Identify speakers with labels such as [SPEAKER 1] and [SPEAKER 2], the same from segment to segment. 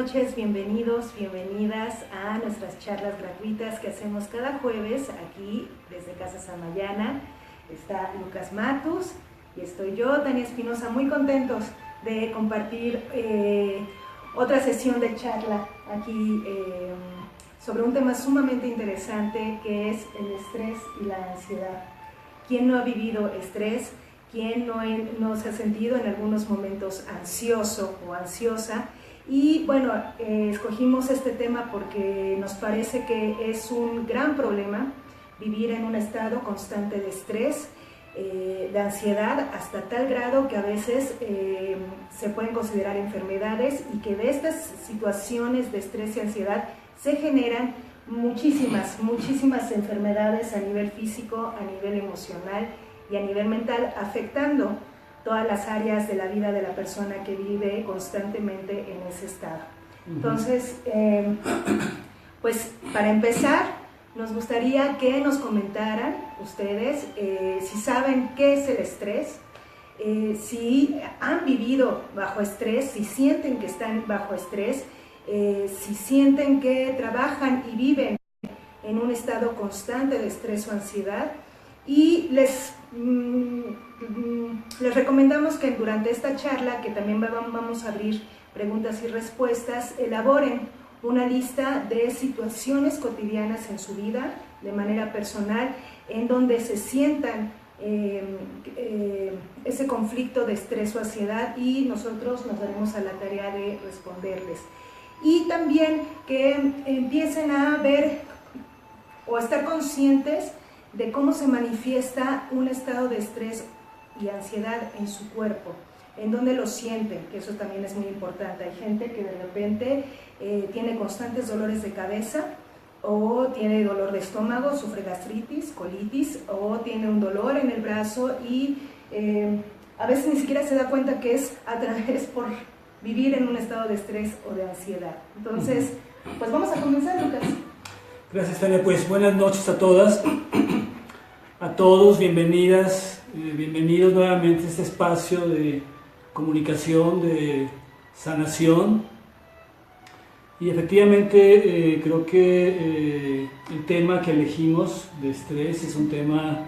[SPEAKER 1] noches, bienvenidos, bienvenidas a nuestras charlas gratuitas que hacemos cada jueves aquí desde Casa Samayana. Está Lucas Matus y estoy yo, Tania Espinosa, muy contentos de compartir otra sesión de charla aquí sobre un tema sumamente interesante que es el estrés y la ansiedad. ¿Quién no ha vivido estrés? ¿Quién no se ha sentido en algunos momentos ansioso o ansiosa? Y bueno, escogimos este tema porque nos parece que es un gran problema vivir en un estado constante de estrés, de ansiedad, hasta tal grado que a veces se pueden considerar enfermedades, y que de estas situaciones de estrés y ansiedad se generan muchísimas enfermedades a nivel físico, a nivel emocional y a nivel mental, afectando todas las áreas de la vida de la persona que vive constantemente en ese estado. Entonces, pues para empezar, nos gustaría que nos comentaran ustedes si saben qué es el estrés, si han vivido bajo estrés, si sienten que están bajo estrés, si sienten que trabajan y viven en un estado constante de estrés o ansiedad. Y les recomendamos que durante esta charla, que también vamos a abrir preguntas y respuestas, elaboren una lista de situaciones cotidianas en su vida, de manera personal, en donde se sientan ese conflicto de estrés o ansiedad, y nosotros nos daremos a la tarea de responderles. Y también que empiecen a ver o estar conscientes de cómo se manifiesta un estado de estrés y ansiedad en su cuerpo, en dónde lo sienten, que eso también es muy importante. Hay gente que de repente tiene constantes dolores de cabeza, o tiene dolor de estómago, sufre gastritis, colitis, o tiene un dolor en el brazo, y a veces ni siquiera se da cuenta que es por vivir en un estado de estrés o de ansiedad. Entonces, pues vamos a comenzar, Lucas.
[SPEAKER 2] Gracias, Tania. Pues buenas noches a todas, a todos, bienvenidas, bienvenidos nuevamente a este espacio de comunicación, de sanación. Y efectivamente creo que el tema que elegimos de estrés es un tema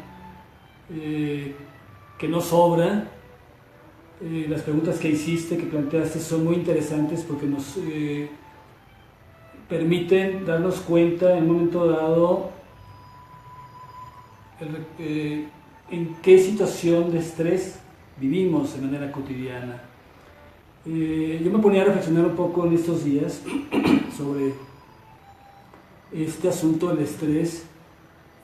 [SPEAKER 2] que no sobra. Las preguntas que hiciste, que planteaste, son muy interesantes porque nos permiten darnos cuenta en un momento dado en qué situación de estrés vivimos de manera cotidiana. Yo me ponía a reflexionar un poco en estos días sobre este asunto del estrés,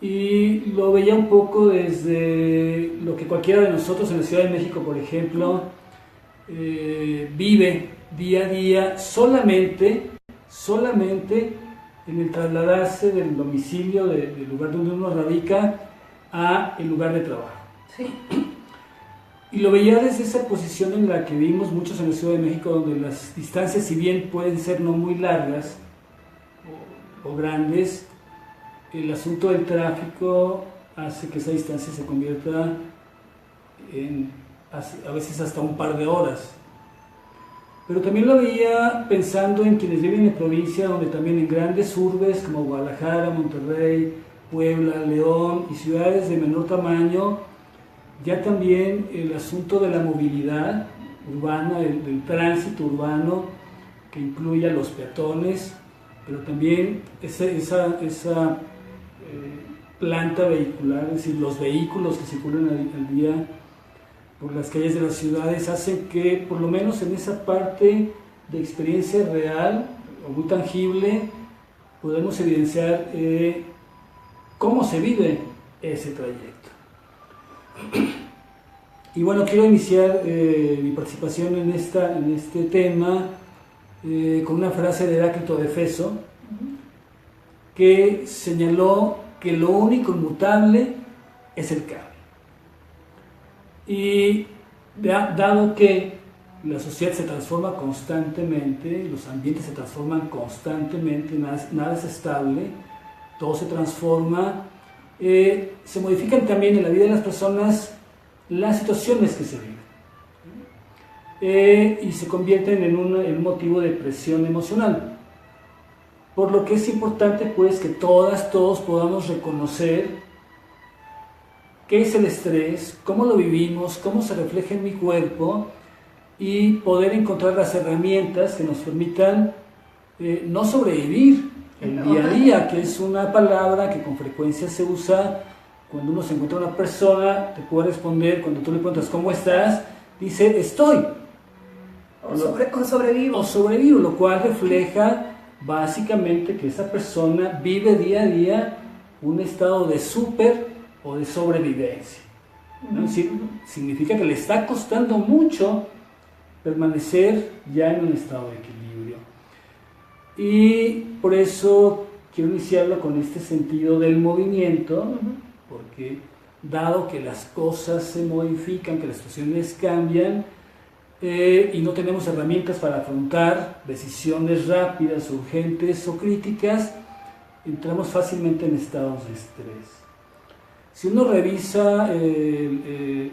[SPEAKER 2] y lo veía un poco desde lo que cualquiera de nosotros en la Ciudad de México, por ejemplo, vive día a día solamente en el trasladarse del domicilio, del lugar donde uno radica, a el lugar de trabajo.
[SPEAKER 1] Sí.
[SPEAKER 2] Y lo veía desde esa posición en la que vivimos muchos en la Ciudad de México, donde las distancias, si bien pueden ser no muy largas o grandes, el asunto del tráfico hace que esa distancia se convierta en a veces hasta un par de horas. Pero también lo veía pensando en quienes viven en provincia, donde también en grandes urbes como Guadalajara, Monterrey, Puebla, León y ciudades de menor tamaño, ya también el asunto de la movilidad urbana, del tránsito urbano, que incluye a los peatones, pero también esa planta vehicular, es decir, los vehículos que circulan al día por las calles de las ciudades, hacen que, por lo menos en esa parte de experiencia real o muy tangible, podemos evidenciar cómo se vive ese trayecto. Y bueno, quiero iniciar mi participación en este tema con una frase de Heráclito de Éfeso, que señaló que lo único inmutable es el cambio. Y dado que la sociedad se transforma constantemente, los ambientes se transforman constantemente, nada es estable, todo se transforma, se modifican también en la vida de las personas las situaciones que se viven. y se convierten en un motivo de presión emocional. Por lo que es importante pues que todos podamos reconocer qué es el estrés, cómo lo vivimos, cómo se refleja en mi cuerpo y poder encontrar las herramientas que nos permitan no sobrevivir el día a día, que es una palabra que con frecuencia se usa cuando uno se encuentra una persona, te puede responder, cuando tú le preguntas ¿cómo estás? Dice estoy.
[SPEAKER 1] O sobrevivo.
[SPEAKER 2] O sobrevivo, lo cual refleja básicamente que esa persona vive día a día un estado de súper o de sobrevivencia, ¿no? Es decir, significa que le está costando mucho permanecer ya en un estado de equilibrio. Y por eso quiero iniciarlo con este sentido del movimiento, porque dado que las cosas se modifican, que las situaciones cambian, y no tenemos herramientas para afrontar decisiones rápidas, urgentes o críticas, entramos fácilmente en estados de estrés. Si uno revisa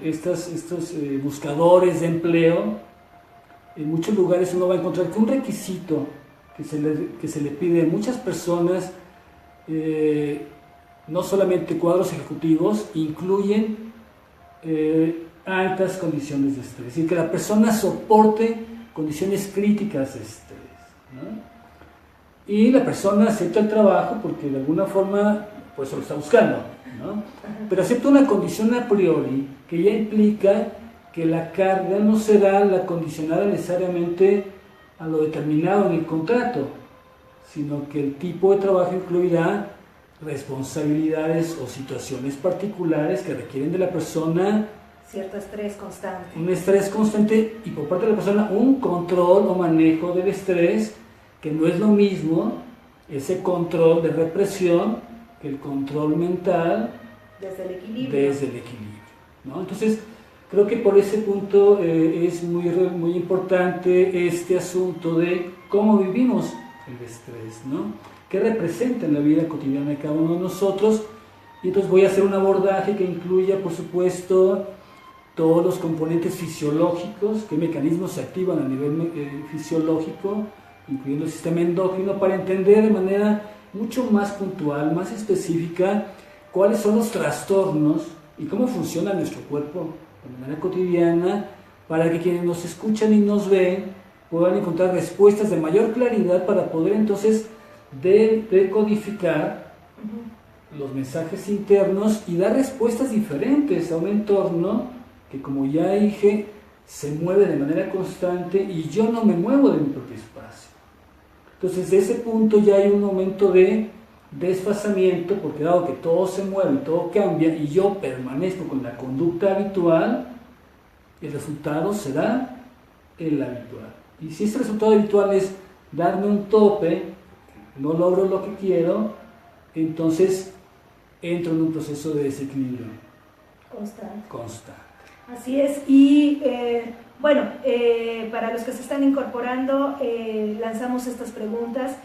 [SPEAKER 2] estos buscadores de empleo, en muchos lugares uno va a encontrar que un requisito que se le pide a muchas personas, no solamente cuadros ejecutivos, incluyen altas condiciones de estrés, es decir, que la persona soporte condiciones críticas de estrés, ¿no? Y la persona acepta el trabajo porque de alguna forma pues lo está buscando, ¿no? Pero acepta una condición a priori que ya implica que la carga no será la condicionada necesariamente a lo determinado en el contrato, sino que el tipo de trabajo incluirá responsabilidades o situaciones particulares que requieren de la persona
[SPEAKER 1] cierto estrés constante.
[SPEAKER 2] Un estrés constante y por parte de la persona un control o manejo del estrés, que no es lo mismo ese control de represión que el control mental
[SPEAKER 1] desde el equilibrio.
[SPEAKER 2] ¿No? Entonces, creo que por ese punto es muy importante este asunto de cómo vivimos el estrés, ¿no? ¿Qué representa en la vida cotidiana de cada uno de nosotros? Y entonces voy a hacer un abordaje que incluya, por supuesto, todos los componentes fisiológicos, qué mecanismos se activan a nivel fisiológico, incluyendo el sistema endocrino, para entender de manera mucho más puntual, más específica, cuáles son los trastornos y cómo funciona nuestro cuerpo de manera cotidiana, para que quienes nos escuchan y nos ven puedan encontrar respuestas de mayor claridad para poder entonces decodificar los mensajes internos y dar respuestas diferentes a un entorno que, como ya dije, se mueve de manera constante y yo no me muevo de mi propio espacio. Entonces, de ese punto ya hay un momento de desfasamiento, porque dado que todo se mueve, todo cambia y yo permanezco con la conducta habitual, el resultado será el habitual. Y si ese resultado habitual es darme un tope, no logro lo que quiero, entonces entro en un proceso de desequilibrio constante.
[SPEAKER 1] Así es, y para los que se están incorporando, lanzamos estas preguntas.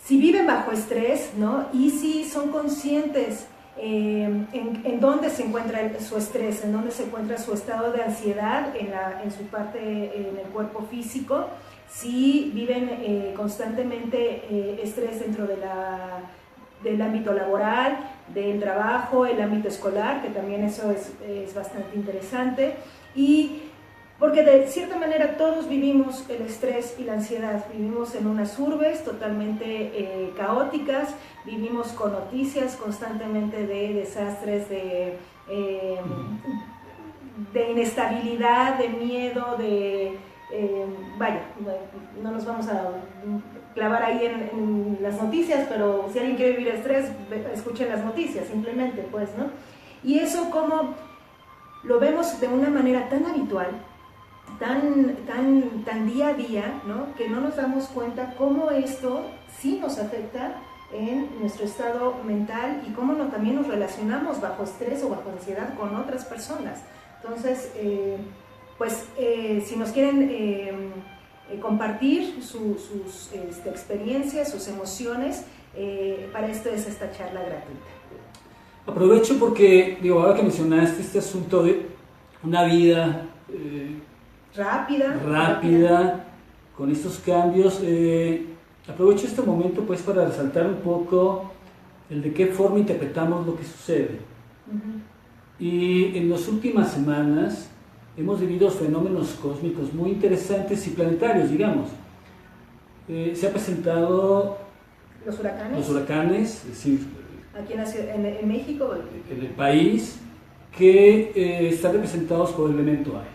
[SPEAKER 1] Si viven bajo estrés, ¿no? Y si son conscientes en dónde se encuentra su estrés, en dónde se encuentra su estado de ansiedad en su parte, en el cuerpo físico, si viven constantemente estrés dentro del ámbito laboral, del trabajo, el ámbito escolar, que también eso es bastante interesante, y porque de cierta manera todos vivimos el estrés y la ansiedad, vivimos en unas urbes totalmente caóticas, vivimos con noticias constantemente de desastres, de inestabilidad, de miedo, no nos vamos a clavar ahí en las noticias, pero si alguien quiere vivir estrés, escuchen las noticias simplemente, pues, ¿no? Y eso como lo vemos de una manera tan habitual, tan día a día, ¿no? Que no nos damos cuenta cómo esto sí nos afecta en nuestro estado mental y cómo también nos relacionamos bajo estrés o bajo ansiedad con otras personas. Entonces, si nos quieren compartir sus experiencias, sus emociones, para esto es esta charla gratuita.
[SPEAKER 2] Aprovecho porque, ahora que mencionaste este asunto de una vida
[SPEAKER 1] rápida.
[SPEAKER 2] Con estos cambios. Aprovecho este momento pues para resaltar un poco el de qué forma interpretamos lo que sucede. Y en las últimas semanas hemos vivido fenómenos cósmicos muy interesantes y planetarios, digamos. Se ha presentado
[SPEAKER 1] Los huracanes,
[SPEAKER 2] es decir,
[SPEAKER 1] aquí en México,
[SPEAKER 2] en el país, que están representados por el elemento aire.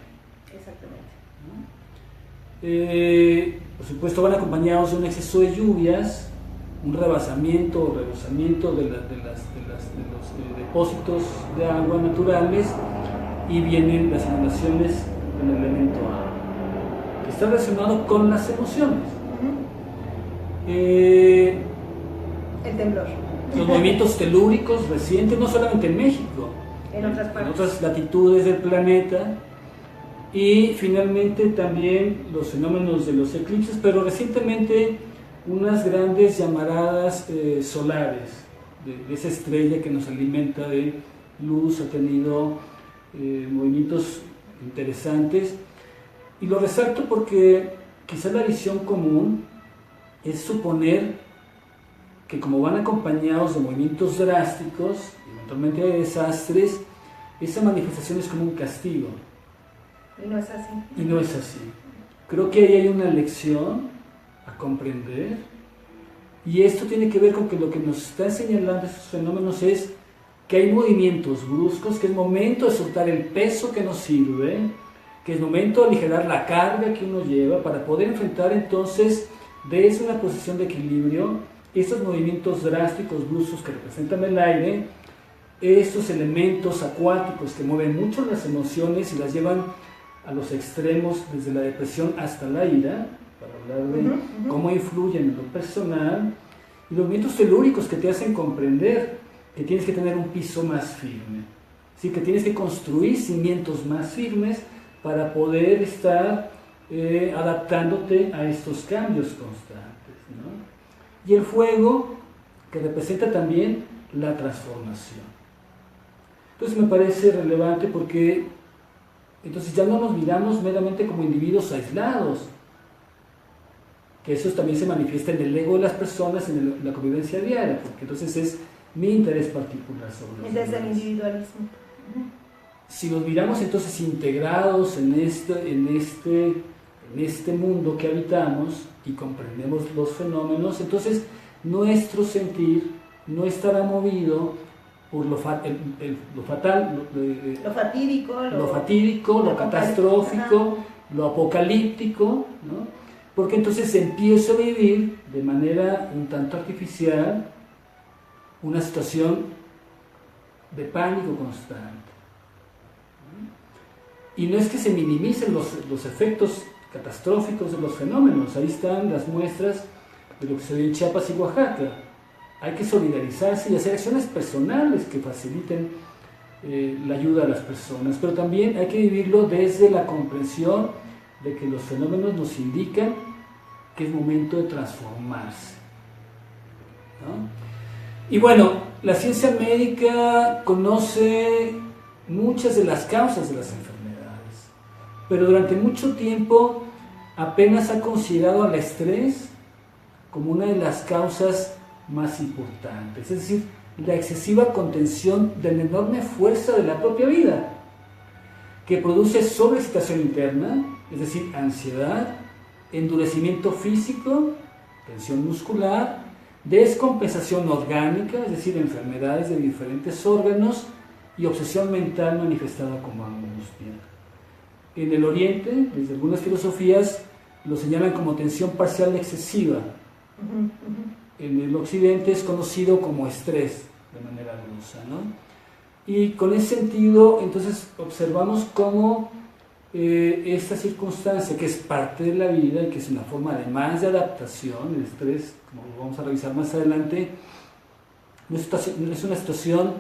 [SPEAKER 1] exactamente.
[SPEAKER 2] Por supuesto van acompañados de un exceso de lluvias, un rebasamiento o rebosamiento de los depósitos de agua naturales, y vienen las inundaciones con el elemento agua, que está relacionado con las emociones.
[SPEAKER 1] El temblor.
[SPEAKER 2] Los movimientos telúricos recientes, no solamente en México,
[SPEAKER 1] En otras partes.
[SPEAKER 2] en otras latitudes del planeta, y finalmente también los fenómenos de los eclipses, pero recientemente unas grandes llamaradas solares, de esa estrella que nos alimenta de luz, ha tenido movimientos interesantes, y lo resalto porque quizá la visión común es suponer que como van acompañados de movimientos drásticos, eventualmente de desastres, esa manifestación es como un castigo.
[SPEAKER 1] Y no es así.
[SPEAKER 2] Y no es así. Creo que ahí hay una lección a comprender, y esto tiene que ver con que lo que nos están señalando estos fenómenos es que hay movimientos bruscos, que es momento de soltar el peso que nos sirve, que es momento de aligerar la carga que uno lleva para poder enfrentar entonces desde una posición de equilibrio estos movimientos drásticos, bruscos que representan el aire, estos elementos acuáticos que mueven mucho las emociones y las llevan a los extremos, desde la depresión hasta la ira, para hablar de cómo influyen en lo personal, y los movimientos telúricos que te hacen comprender que tienes que tener un piso más firme, ¿sí? Que tienes que construir cimientos más firmes para poder estar adaptándote a estos cambios constantes, ¿no? Y el fuego, que representa también la transformación. Entonces me parece relevante porque entonces ya no nos miramos meramente como individuos aislados, que eso también se manifiesta en el ego de las personas, en la convivencia diaria, porque entonces es mi interés particular sobre los
[SPEAKER 1] Desde el
[SPEAKER 2] demás.
[SPEAKER 1] individualismo.
[SPEAKER 2] Si nos miramos entonces integrados en este mundo que habitamos y comprendemos los fenómenos, entonces nuestro sentir no estará movido por lo fatal,
[SPEAKER 1] Lo fatídico,
[SPEAKER 2] lo catastrófico, lo apocalíptico, ¿no? Porque entonces empiezo a vivir de manera un tanto artificial una situación de pánico constante. Y no es que se minimicen los efectos catastróficos de los fenómenos, ahí están las muestras de lo que se ve en Chiapas y Oaxaca. Hay que solidarizarse y hacer acciones personales que faciliten la ayuda a las personas, pero también hay que vivirlo desde la comprensión de que los fenómenos nos indican que es momento de transformarse, ¿no? Y bueno, la ciencia médica conoce muchas de las causas de las enfermedades, pero durante mucho tiempo apenas ha considerado al estrés como una de las causas más importantes, es decir, la excesiva contención de la enorme fuerza de la propia vida, que produce sobreexcitación interna, es decir, ansiedad, endurecimiento físico, tensión muscular, descompensación orgánica, es decir, enfermedades de diferentes órganos, y obsesión mental manifestada como angustia. En el Oriente, desde algunas filosofías, lo señalan como tensión parcial excesiva. En el Occidente es conocido como estrés, de manera gruesa, ¿no? Y con ese sentido, entonces, observamos cómo esta circunstancia, que es parte de la vida y que es una forma además de adaptación, el estrés, como lo vamos a revisar más adelante, no es una situación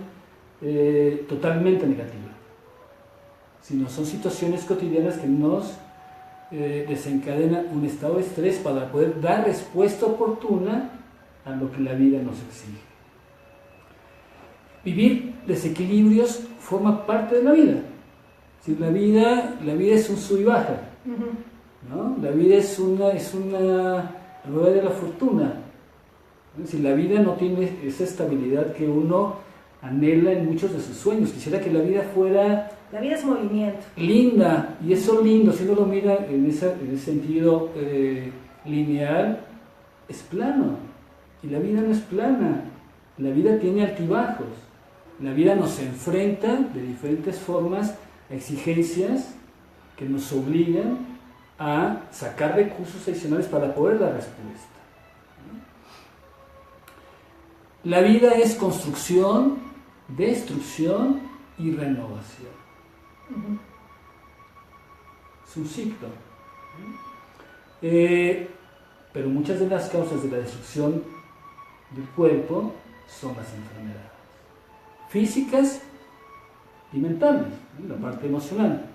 [SPEAKER 2] totalmente negativa, sino son situaciones cotidianas que nos desencadenan un estado de estrés para poder dar respuesta oportuna a lo que la vida nos exige. Vivir desequilibrios forma parte de la vida. Si la vida es un sub y baja. ¿no? La vida es una rueda de la fortuna. Es decir, la vida no tiene esa estabilidad que uno anhela en muchos de sus sueños. Quisiera que la vida fuera...
[SPEAKER 1] La vida es movimiento.
[SPEAKER 2] Linda, y eso lindo, si uno lo mira en ese sentido lineal, es plano. Y la vida no es plana. La vida tiene altibajos. La vida nos enfrenta de diferentes formas a exigencias que nos obligan a sacar recursos adicionales para poder dar respuesta. La vida es construcción, destrucción y renovación. Es un ciclo. Pero muchas de las causas de la destrucción del cuerpo son las enfermedades físicas y mentales, la parte emocional.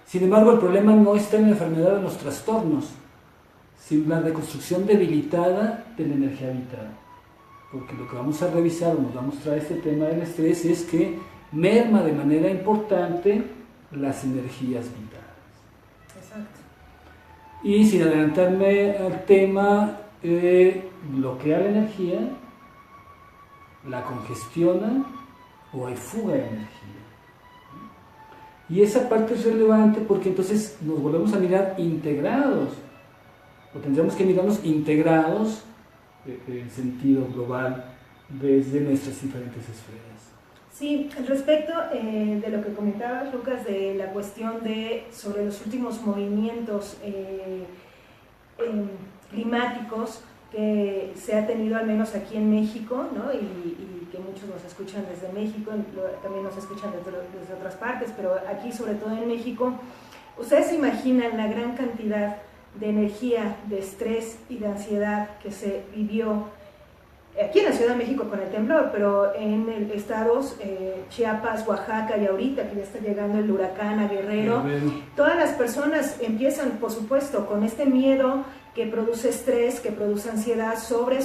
[SPEAKER 2] Sin embargo, el problema no está en la enfermedad o en los trastornos, sino en la reconstrucción debilitada de la energía vital. Porque lo que vamos a revisar o nos va a mostrar este tema del estrés es que merma de manera importante las energías vitales.
[SPEAKER 1] Exacto.
[SPEAKER 2] Y sin adelantarme al tema, bloquea la energía, la congestiona o hay fuga de energía. Y esa parte es relevante porque entonces nos volvemos a mirar integrados, o tendríamos que mirarnos integrados en sentido global desde nuestras diferentes esferas.
[SPEAKER 1] Sí, respecto de lo que comentabas, Lucas, de la cuestión sobre los últimos movimientos climáticos que se ha tenido al menos aquí en México, ¿no? y que muchos nos escuchan desde México, también nos escuchan desde otras partes, pero aquí sobre todo en México, ustedes se imaginan la gran cantidad de energía, de estrés y de ansiedad que se vivió aquí en la Ciudad de México con el temblor, pero en estados Chiapas, Oaxaca y ahorita que ya está llegando el huracán a Guerrero, todas las personas empiezan, por supuesto, con este miedo que produce estrés, que produce ansiedad sobre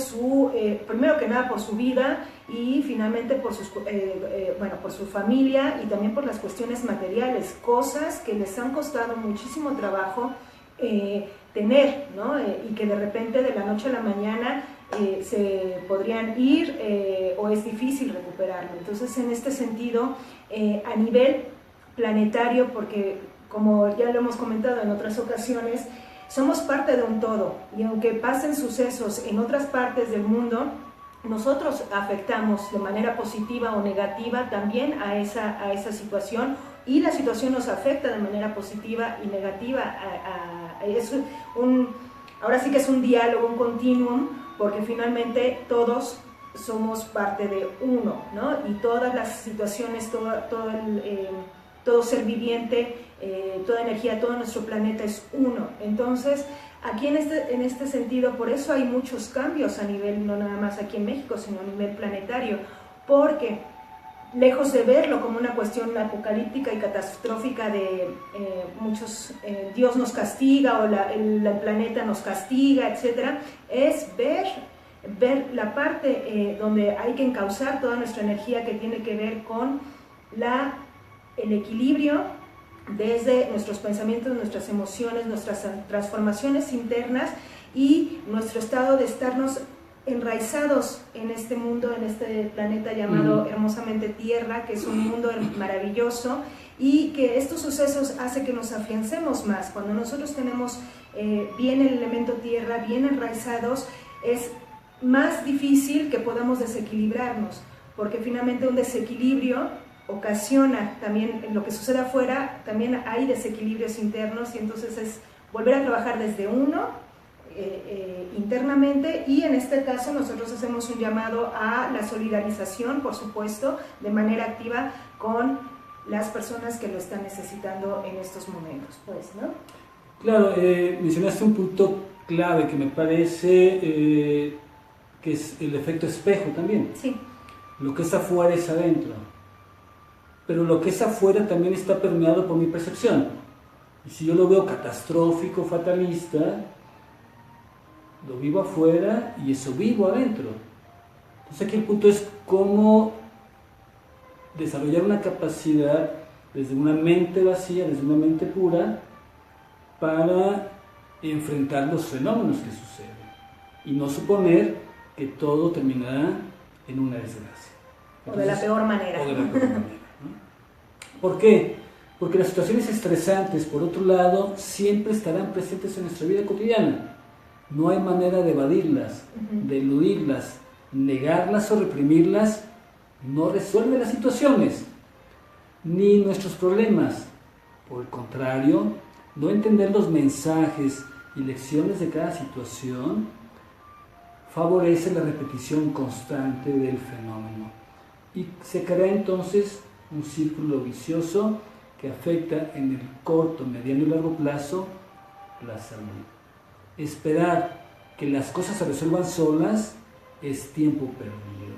[SPEAKER 1] primero que nada por su vida y finalmente por su familia y también por las cuestiones materiales, cosas que les han costado muchísimo trabajo tener, ¿no? Y que de repente de la noche a la mañana se podrían ir o es difícil recuperarlo. Entonces, en este sentido, a nivel planetario, porque como ya lo hemos comentado en otras ocasiones, somos parte de un todo, y aunque pasen sucesos en otras partes del mundo, nosotros afectamos de manera positiva o negativa también a esa situación, y la situación nos afecta de manera positiva y negativa. Ahora sí que es un diálogo, un continuum, porque finalmente todos somos parte de uno, ¿no? Y todas las situaciones, todo ser viviente, toda energía, todo nuestro planeta es uno. Entonces, aquí en este sentido, por eso hay muchos cambios a nivel, no nada más aquí en México, sino a nivel planetario, porque lejos de verlo como una cuestión apocalíptica y catastrófica de Dios nos castiga o el planeta nos castiga, etc., es ver la parte donde hay que encauzar toda nuestra energía que tiene que ver con el equilibrio desde nuestros pensamientos, nuestras emociones, nuestras transformaciones internas y nuestro estado de estarnos enraizados en este mundo, en este planeta llamado hermosamente Tierra, que es un mundo maravilloso, y que estos sucesos hacen que nos afiancemos más. Cuando nosotros tenemos bien el elemento Tierra, bien enraizados, es más difícil que podamos desequilibrarnos, porque finalmente un desequilibrio ocasiona también lo que sucede afuera, también hay desequilibrios internos, y entonces es volver a trabajar desde uno internamente, y en este caso nosotros hacemos un llamado a la solidarización, por supuesto, de manera activa con las personas que lo están necesitando en estos momentos, pues, ¿no?
[SPEAKER 2] Claro, mencionaste un punto clave que me parece que es el efecto espejo también.
[SPEAKER 1] Sí.
[SPEAKER 2] Lo que es afuera es adentro, pero lo que es afuera también está permeado por mi percepción. Y si yo lo veo catastrófico, fatalista, lo vivo afuera y eso vivo adentro. Entonces aquí el punto es cómo desarrollar una capacidad desde una mente vacía, desde una mente pura, para enfrentar los fenómenos que suceden y no suponer que todo terminará en una desgracia.
[SPEAKER 1] Entonces, o de la peor manera.
[SPEAKER 2] ¿No? ¿Por qué? Porque las situaciones estresantes, por otro lado, siempre estarán presentes en nuestra vida cotidiana. No hay manera de evadirlas, de eludirlas, negarlas o reprimirlas. No resuelve las situaciones, ni nuestros problemas. Por el contrario, no entender los mensajes y lecciones de cada situación favorece la repetición constante del fenómeno y se crea entonces un círculo vicioso que afecta en el corto, mediano y largo plazo la salud. Esperar que las cosas se resuelvan solas es tiempo perdido.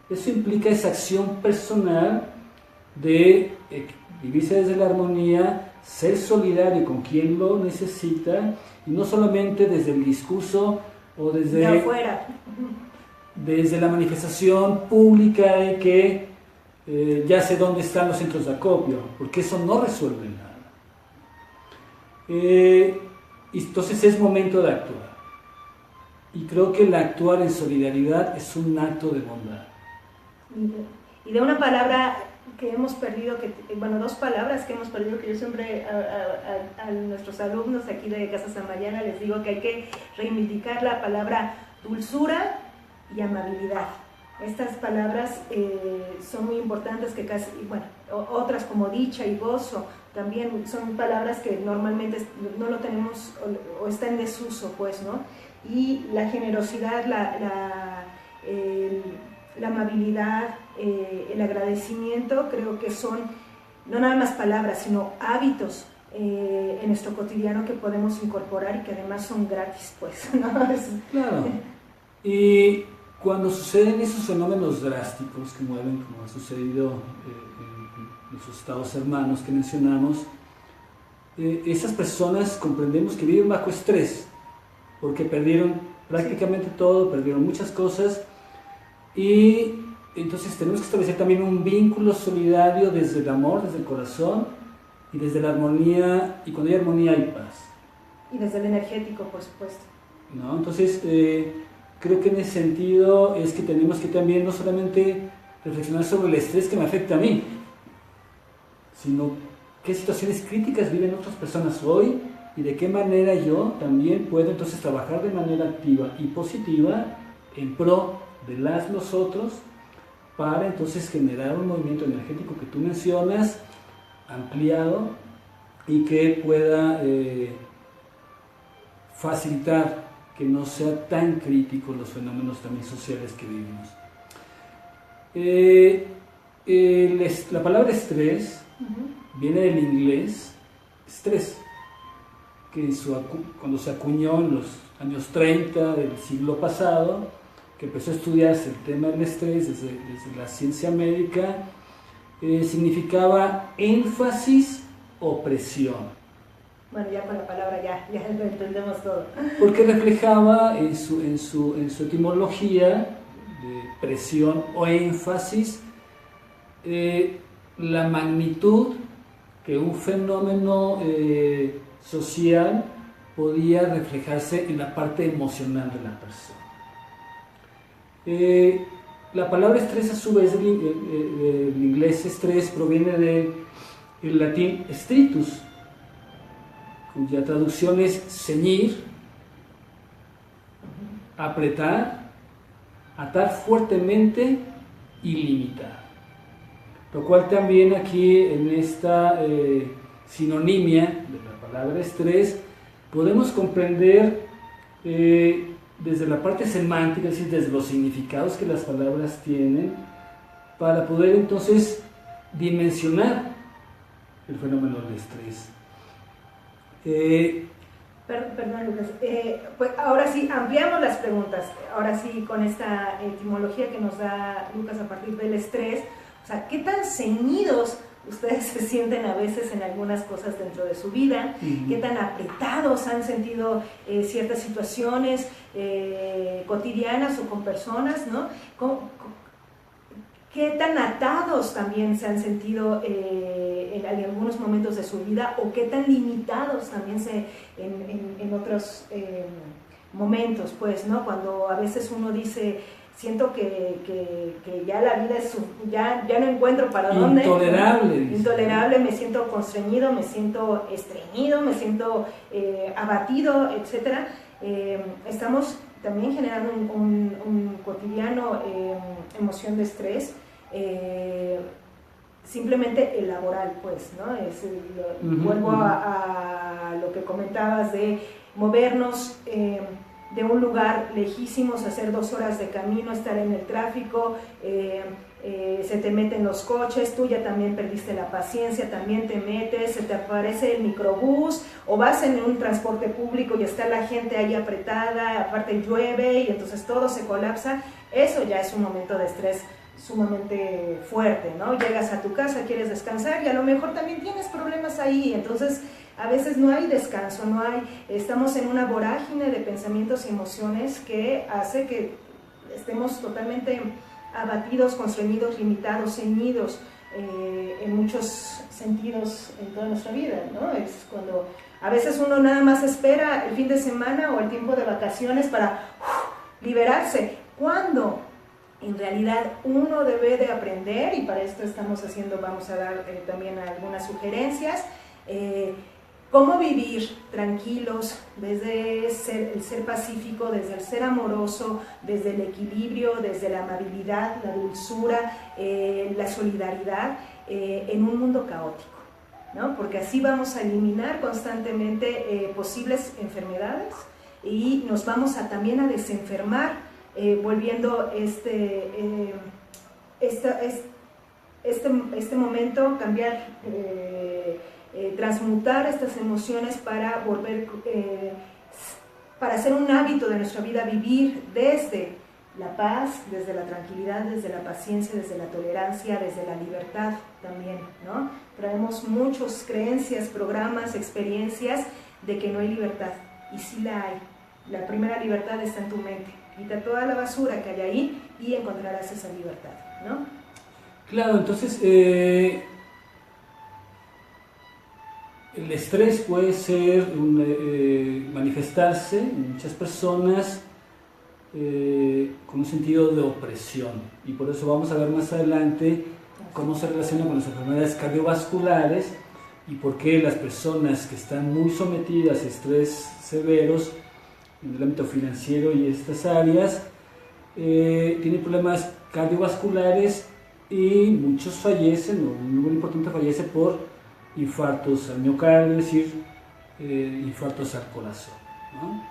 [SPEAKER 2] Eso implica esa acción personal de vivirse desde la armonía, ser solidario con quien lo necesita y no solamente desde el discurso o desde
[SPEAKER 1] de afuera,
[SPEAKER 2] desde la manifestación pública de que ya sé dónde están los centros de acopio, porque eso no resuelve nada. Entonces es momento de actuar. Y creo que el actuar en solidaridad es un acto de bondad.
[SPEAKER 1] Y de una palabra que hemos perdido, dos palabras que hemos perdido, que yo siempre a nuestros alumnos aquí de Casa Samayana les digo que hay que reivindicar la palabra dulzura y amabilidad. Estas palabras son muy importantes, que casi, otras como dicha y gozo también son palabras que normalmente no lo tenemos o está en desuso, pues, ¿no? Y la generosidad, la amabilidad, el agradecimiento, creo que son no nada más palabras, sino hábitos en nuestro cotidiano que podemos incorporar y que además son gratis, pues, ¿no?
[SPEAKER 2] Claro. Y cuando suceden esos fenómenos drásticos que mueven, como ha sucedido en los estados hermanos que mencionamos, esas personas comprendemos que viven bajo estrés, porque perdieron prácticamente todo, perdieron muchas cosas, y entonces tenemos que establecer también un vínculo solidario desde el amor, desde el corazón y desde la armonía, y cuando hay armonía hay paz.
[SPEAKER 1] Y desde el energético, por supuesto.
[SPEAKER 2] ¿No? Entonces, creo que en ese sentido es que tenemos que también no solamente reflexionar sobre el estrés que me afecta a mí, sino qué situaciones críticas viven otras personas hoy y de qué manera yo también puedo entonces trabajar de manera activa y positiva en pro de los otros para entonces generar un movimiento energético que tú mencionas, ampliado y que pueda facilitar que no sea tan crítico los fenómenos también sociales que vivimos. La palabra estrés viene del inglés stress, que cuando se acuñó en los años 30 del siglo pasado, que empezó a estudiarse el tema del estrés desde la ciencia médica, significaba énfasis o presión.
[SPEAKER 1] Bueno, ya con la palabra ya lo entendemos todo.
[SPEAKER 2] Porque reflejaba en su etimología de presión o énfasis la magnitud que un fenómeno social podía reflejarse en la parte emocional de la persona. La palabra estrés, a su vez, el inglés estrés proviene del latín stritus, cuya traducción es ceñir, apretar, atar fuertemente y limitar. Lo cual también aquí en esta sinonimia de la palabra estrés podemos comprender desde la parte semántica, es decir, desde los significados que las palabras tienen, para poder entonces dimensionar el fenómeno del estrés.
[SPEAKER 1] Perdón, Lucas. Pues ahora sí, ampliamos las preguntas. Ahora sí, con esta etimología que nos da Lucas a partir del estrés, o sea, ¿qué tan ceñidos ustedes se sienten a veces en algunas cosas dentro de su vida? ¿Qué tan apretados han sentido ciertas situaciones cotidianas o con personas, ¿no? ¿Qué tan atados también se han sentido en algunos momentos de su vida, o qué tan limitados también en otros momentos, pues, ¿no? Cuando a veces uno dice, siento que ya la vida ya no encuentro para dónde. Intolerable, me siento constreñido, me siento estreñido, me siento abatido, etc. Estamos también generando un cotidiano emoción de estrés, simplemente el laboral, pues, ¿no? Vuelvo a lo que comentabas de movernos de un lugar lejísimos, hacer 2 horas de camino, estar en el tráfico, se te meten los coches, tú ya también perdiste la paciencia, también te metes, se te aparece el microbús, o vas en un transporte público y está la gente ahí apretada, aparte llueve y entonces todo se colapsa. Eso ya es un momento de estrés sumamente fuerte, ¿no? Llegas a tu casa, quieres descansar y a lo mejor también tienes problemas ahí, entonces a veces no hay descanso, estamos en una vorágine de pensamientos y emociones que hace que estemos totalmente abatidos, constreñidos, limitados, ceñidos en muchos sentidos en toda nuestra vida, ¿no? Es cuando a veces uno nada más espera el fin de semana o el tiempo de vacaciones para liberarse, cuando en realidad uno debe de aprender, y para esto vamos a dar también algunas sugerencias, cómo vivir tranquilos desde el ser pacífico, desde el ser amoroso, desde el equilibrio, desde la amabilidad, la dulzura, la solidaridad, en un mundo caótico, ¿no? Porque así vamos a eliminar constantemente posibles enfermedades y nos vamos también a desenfermar, volviendo este momento, cambiar, transmutar estas emociones para para hacer un hábito de nuestra vida, vivir desde la paz, desde la tranquilidad, desde la paciencia, desde la tolerancia, desde la libertad también, ¿no? Traemos muchas creencias, programas, experiencias de que no hay libertad, y sí la hay. La primera libertad está en tu mente. Quita toda la basura que hay ahí y encontrarás esa libertad, ¿no?
[SPEAKER 2] Claro, entonces el estrés puede ser manifestarse en muchas personas con un sentido de opresión, y por eso vamos a ver más adelante cómo se relaciona con las enfermedades cardiovasculares y por qué las personas que están muy sometidas a estrés severos en el ámbito financiero y estas áreas tienen problemas cardiovasculares, y muchos fallecen, o un número importante fallece por infartos al miocardio, es decir, infartos al corazón, ¿no?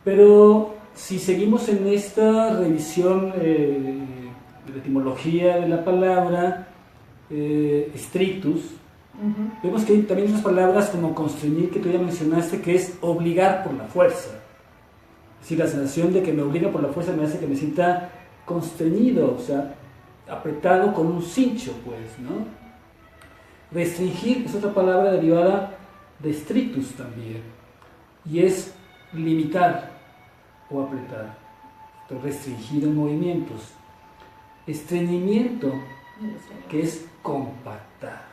[SPEAKER 2] Pero si seguimos en esta revisión de la etimología de la palabra strictus, vemos que hay también unas palabras como constreñir, que tú ya mencionaste, que es obligar por la fuerza. Es decir, la sensación de que me obliga por la fuerza me hace que me sienta constreñido, o sea, apretado con un cincho, pues, ¿no? Restringir es otra palabra derivada de strictus también, y es limitar o apretar. Entonces, restringir en movimientos. Estreñimiento, que es compactar.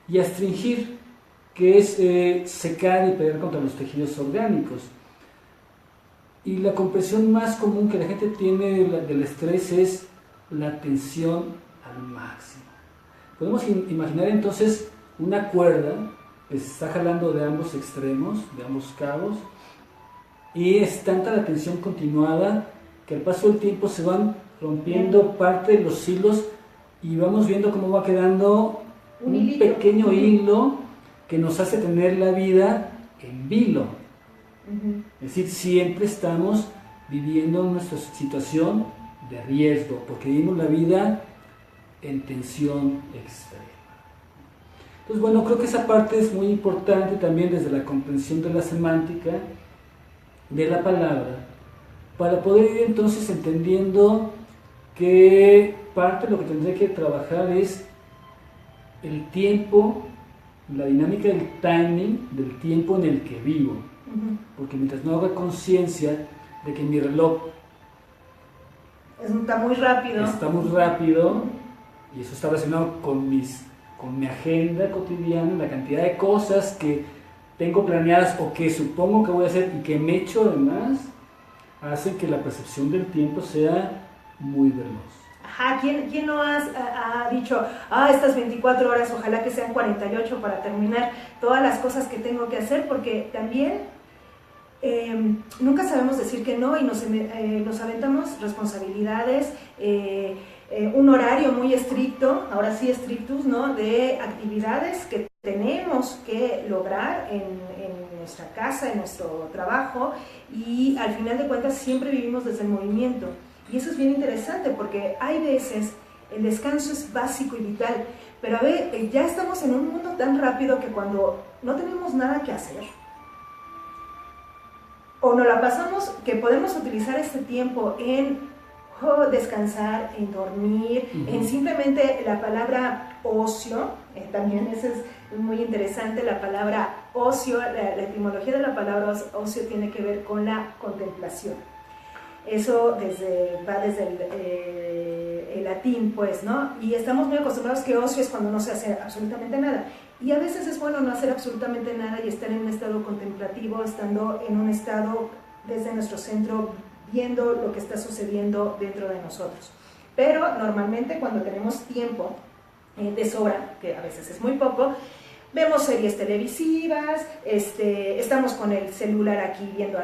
[SPEAKER 2] Y astringir, que es secar y pegar contra los tejidos orgánicos. Y la compresión más común que la gente tiene del estrés es la tensión al máximo. Podemos imaginar entonces una cuerda que se está jalando de ambos extremos, de ambos cabos, y es tanta la tensión continuada que al paso del tiempo se van rompiendo parte de los hilos y vamos viendo cómo va quedando un pequeño hilo que nos hace tener la vida en vilo. Es decir, siempre estamos viviendo nuestra situación de riesgo, porque vivimos la vida en tensión extrema. Entonces, bueno, creo que esa parte es muy importante también desde la comprensión de la semántica de la palabra, para poder ir entonces entendiendo que parte de lo que tendré que trabajar es el tiempo, la dinámica del timing del tiempo en el que vivo. Porque mientras no haga conciencia de que mi reloj
[SPEAKER 1] está muy rápido,
[SPEAKER 2] y eso está relacionado con con mi agenda cotidiana, la cantidad de cosas que tengo planeadas o que supongo que voy a hacer y que me echo de más, hacen que la percepción del tiempo sea muy veloz.
[SPEAKER 1] Ajá, ¿quién no ha dicho, estas 24 horas, ojalá que sean 48 para terminar todas las cosas que tengo que hacer? Porque también nunca sabemos decir que no y nos aventamos responsabilidades, un horario muy estricto, ahora sí estrictus, ¿no? De actividades que tenemos que lograr en nuestra casa, en nuestro trabajo, y al final de cuentas siempre vivimos desde el movimiento. Y eso es bien interesante porque hay veces el descanso es básico y vital, pero a ver, ya estamos en un mundo tan rápido que cuando no tenemos nada que hacer, o nos la pasamos, que podemos utilizar este tiempo en descansar, en dormir, en simplemente la palabra ocio, también eso es muy interesante, la palabra ocio, la etimología de la palabra ocio tiene que ver con la contemplación. Eso va desde el latín, pues, ¿no? Y estamos muy acostumbrados que ocio es cuando no se hace absolutamente nada. Y a veces es bueno no hacer absolutamente nada y estar en un estado contemplativo, estando en un estado desde nuestro centro, viendo lo que está sucediendo dentro de nosotros. Pero normalmente cuando tenemos tiempo de sobra, que a veces es muy poco, vemos series televisivas, estamos con el celular aquí viendo,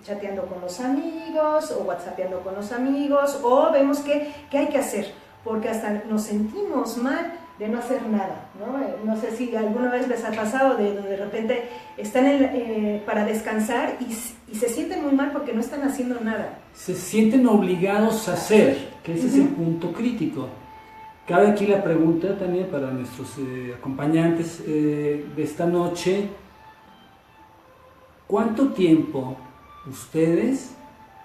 [SPEAKER 1] chateando con los amigos o whatsappeando con los amigos, o vemos qué hay que hacer, porque hasta nos sentimos mal de no hacer nada, ¿no? No sé si alguna vez les ha pasado de repente están para descansar y se sienten muy mal porque no están haciendo nada.
[SPEAKER 2] Se sienten obligados a hacer, que ese es el punto crítico. Cabe aquí la pregunta también para nuestros acompañantes de esta noche: ¿cuánto tiempo ustedes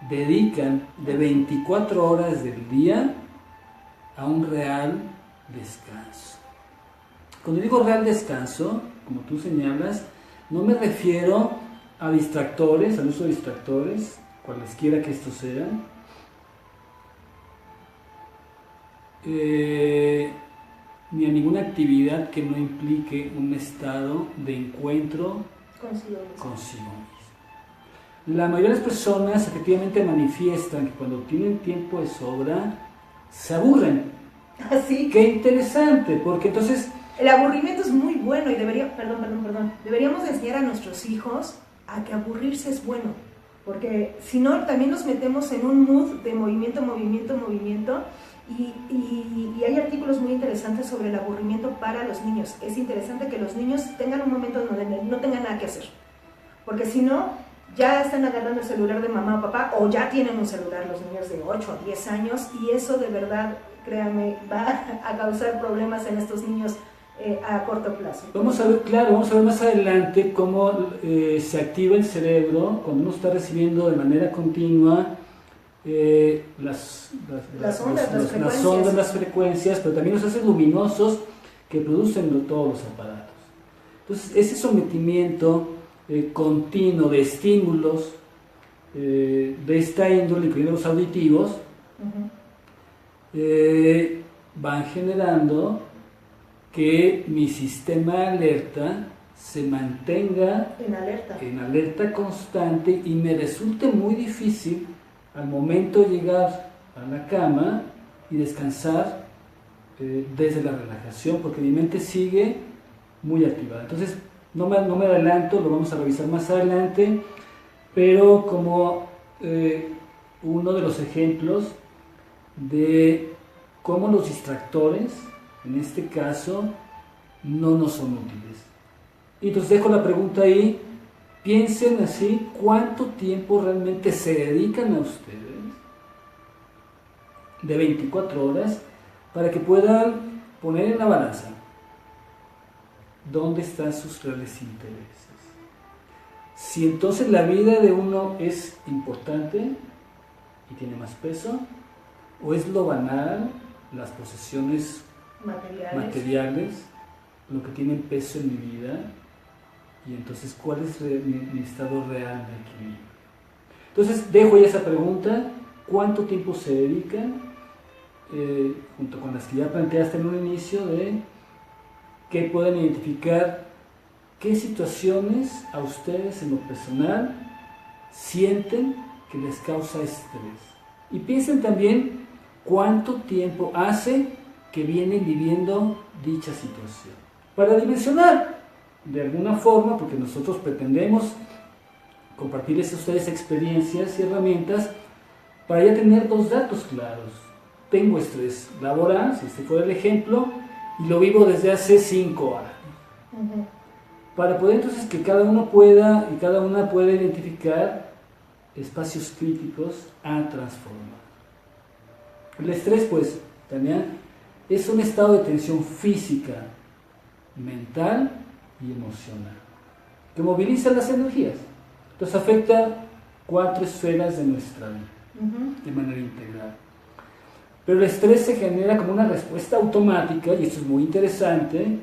[SPEAKER 2] dedican de 24 horas del día a un real descanso? Cuando digo real descanso, como tú señalas, no me refiero a distractores, al uso de distractores, cualesquiera que estos sean, ni a ninguna actividad que no implique un estado de encuentro consigo mismo. La mayoría de las personas efectivamente manifiestan que cuando tienen tiempo de sobra se aburren.
[SPEAKER 1] ¿Así?
[SPEAKER 2] Qué interesante, porque entonces
[SPEAKER 1] el aburrimiento es muy bueno y deberíamos enseñar a nuestros hijos a que aburrirse es bueno, porque si no también nos metemos en un mood de movimiento. Y hay artículos muy interesantes sobre el aburrimiento para los niños. Es interesante que los niños tengan un momento donde no tengan nada que hacer, porque si no, ya están agarrando el celular de mamá o papá, o ya tienen un celular los niños de 8 o 10 años, y eso de verdad, créanme, va a causar problemas en estos niños a corto plazo.
[SPEAKER 2] Vamos a ver más adelante cómo se activa el cerebro cuando uno está recibiendo de manera continua las ondas, las frecuencias, pero también los haces luminosos que producen todos los aparatos. Entonces, ese sometimiento continuo de estímulos de esta índole, incluyendo los auditivos, van generando que mi sistema de alerta se mantenga en alerta constante y me resulte muy difícil al momento de llegar a la cama y descansar desde la relajación, porque mi mente sigue muy activada. Entonces, no me adelanto, lo vamos a revisar más adelante, pero como uno de los ejemplos de cómo los distractores, en este caso, no nos son útiles. Y entonces dejo la pregunta ahí. Piensen así, ¿cuánto tiempo realmente se dedican a ustedes de 24 horas para que puedan poner en la balanza dónde están sus reales intereses? Si entonces la vida de uno es importante y tiene más peso, o es lo banal, las posesiones materiales lo que tienen peso en mi vida. Y entonces, ¿cuál es mi estado real de equilibrio? Entonces, dejo ya esa pregunta: ¿cuánto tiempo se dedican, junto con las que ya planteaste en un inicio, de que puedan identificar qué situaciones a ustedes en lo personal sienten que les causa estrés. Y piensen también cuánto tiempo hace que vienen viviendo dicha situación. Para dimensionar de alguna forma, porque nosotros pretendemos compartirles a ustedes experiencias y herramientas para ya tener dos datos claros. Tengo estrés laboral, si este fuera el ejemplo, y lo vivo desde hace 5 años. Uh-huh. Para poder entonces que cada uno pueda y cada una pueda identificar espacios críticos a transformar. El estrés, pues, Tania, es un estado de tensión física, mental y emocional, que moviliza las energías. Entonces afecta 4 esferas de nuestra vida, uh-huh, de manera integral. Pero el estrés se genera como una respuesta automática, y esto es muy interesante,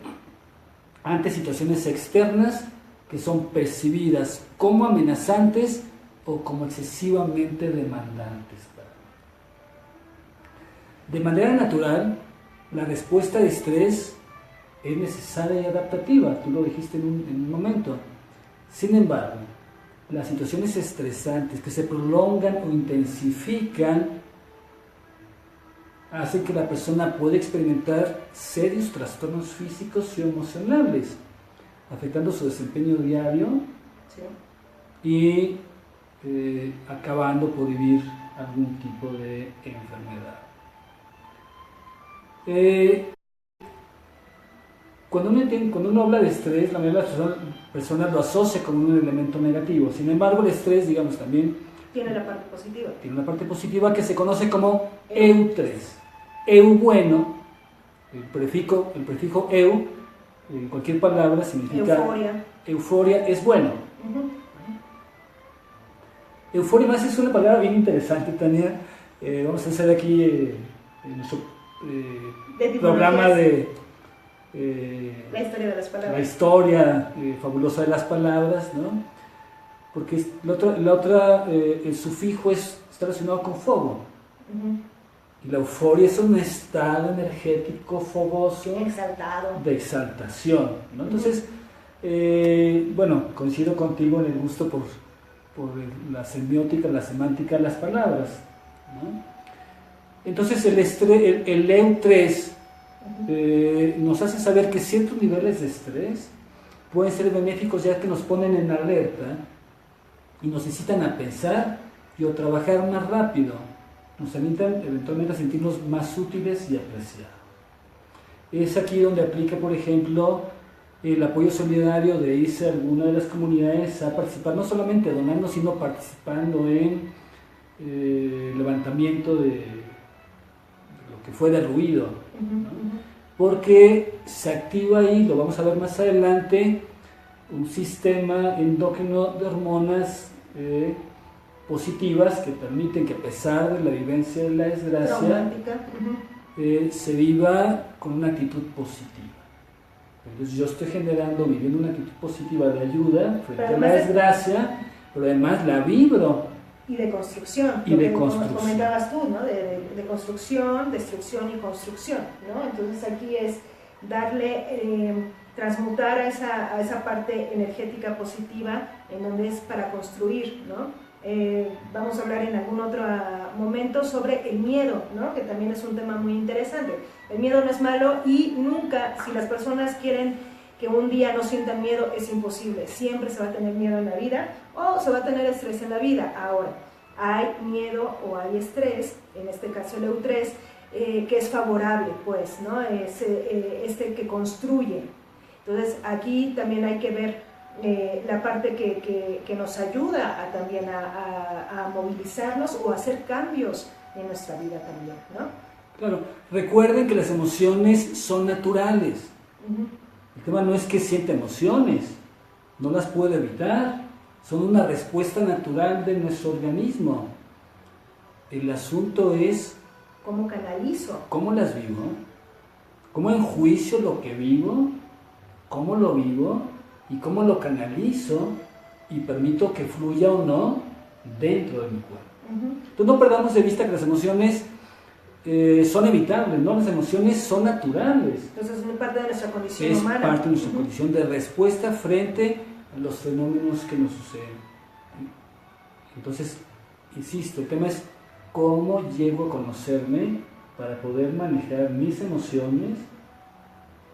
[SPEAKER 2] ante situaciones externas que son percibidas como amenazantes o como excesivamente demandantes. De manera natural, la respuesta de estrés es necesaria y adaptativa, tú lo dijiste en un momento. Sin embargo, las situaciones estresantes que se prolongan o intensifican hacen que la persona pueda experimentar serios trastornos físicos y emocionales, afectando su desempeño diario, sí, y acabando por vivir algún tipo de enfermedad. Cuando uno habla de estrés, la mayoría de las personas lo asocia con un elemento negativo. Sin embargo, el estrés, digamos, también
[SPEAKER 1] tiene la parte positiva.
[SPEAKER 2] Tiene una parte positiva que se conoce como EU3. EU bueno, el prefijo EU, en cualquier palabra significa euforia es bueno. Uh-huh. Euforia más es una palabra bien interesante, Tania. Vamos a hacer aquí nuestro programa de
[SPEAKER 1] la historia de las palabras.
[SPEAKER 2] La historia fabulosa de las palabras, ¿no? Porque el sufijo está relacionado con fuego. Uh-huh. Y la euforia es un estado energético fogoso,
[SPEAKER 1] exaltado,
[SPEAKER 2] de exaltación, ¿no? Entonces, bueno, coincido contigo en el gusto por la semiótica, la semántica de las palabras, ¿no? Entonces el EU3 nos hace saber que ciertos niveles de estrés pueden ser benéficos, ya que nos ponen en alerta y nos incitan a pensar y a trabajar más rápido, nos alientan eventualmente a sentirnos más útiles y apreciados. Es aquí donde aplica, por ejemplo, el apoyo solidario de irse a alguna de las comunidades a participar, no solamente donando, sino participando en levantamiento de lo que fue derruido, ¿no? Porque se activa ahí, lo vamos a ver más adelante, un sistema endocrino de hormonas positivas que permiten que, a pesar de la vivencia de la desgracia, se viva con una actitud positiva. Entonces yo estoy viviendo una actitud positiva de ayuda frente a la desgracia, pero además la vibro.
[SPEAKER 1] Y de construcción,
[SPEAKER 2] y de construcción.
[SPEAKER 1] Comentabas tú, ¿no? De construcción, destrucción y construcción, ¿no? Entonces aquí es darle, transmutar a esa parte energética positiva en donde es para construir, ¿no? Vamos a hablar en algún otro momento sobre el miedo, ¿no? Que también es un tema muy interesante. El miedo no es malo y nunca, si las personas quieren que un día no sientan miedo, es imposible. Siempre se va a tener miedo en la vida o se va a tener estrés en la vida. Ahora, hay miedo o hay estrés, en este caso el EU3, que es favorable, pues, ¿no? Es que construye. Entonces, aquí también hay que ver la parte que nos ayuda también a movilizarnos o a hacer cambios en nuestra vida también, ¿no?
[SPEAKER 2] Claro, recuerden que las emociones son naturales. Uh-huh. El tema no es que sienta emociones, no las puede evitar, son una respuesta natural de nuestro organismo. El asunto es
[SPEAKER 1] ¿cómo canalizo?
[SPEAKER 2] ¿Cómo las vivo? ¿Cómo enjuicio lo que vivo? ¿Cómo lo vivo? ¿Y cómo lo canalizo y permito que fluya o no dentro de mi cuerpo? Uh-huh. Entonces no perdamos de vista que las emociones son evitables, ¿no? Las emociones son naturales.
[SPEAKER 1] Entonces es parte de nuestra condición
[SPEAKER 2] Es
[SPEAKER 1] humana.
[SPEAKER 2] parte de nuestra condición de respuesta frente a los fenómenos que nos suceden. Entonces, insisto, el tema es cómo llego a conocerme para poder manejar mis emociones.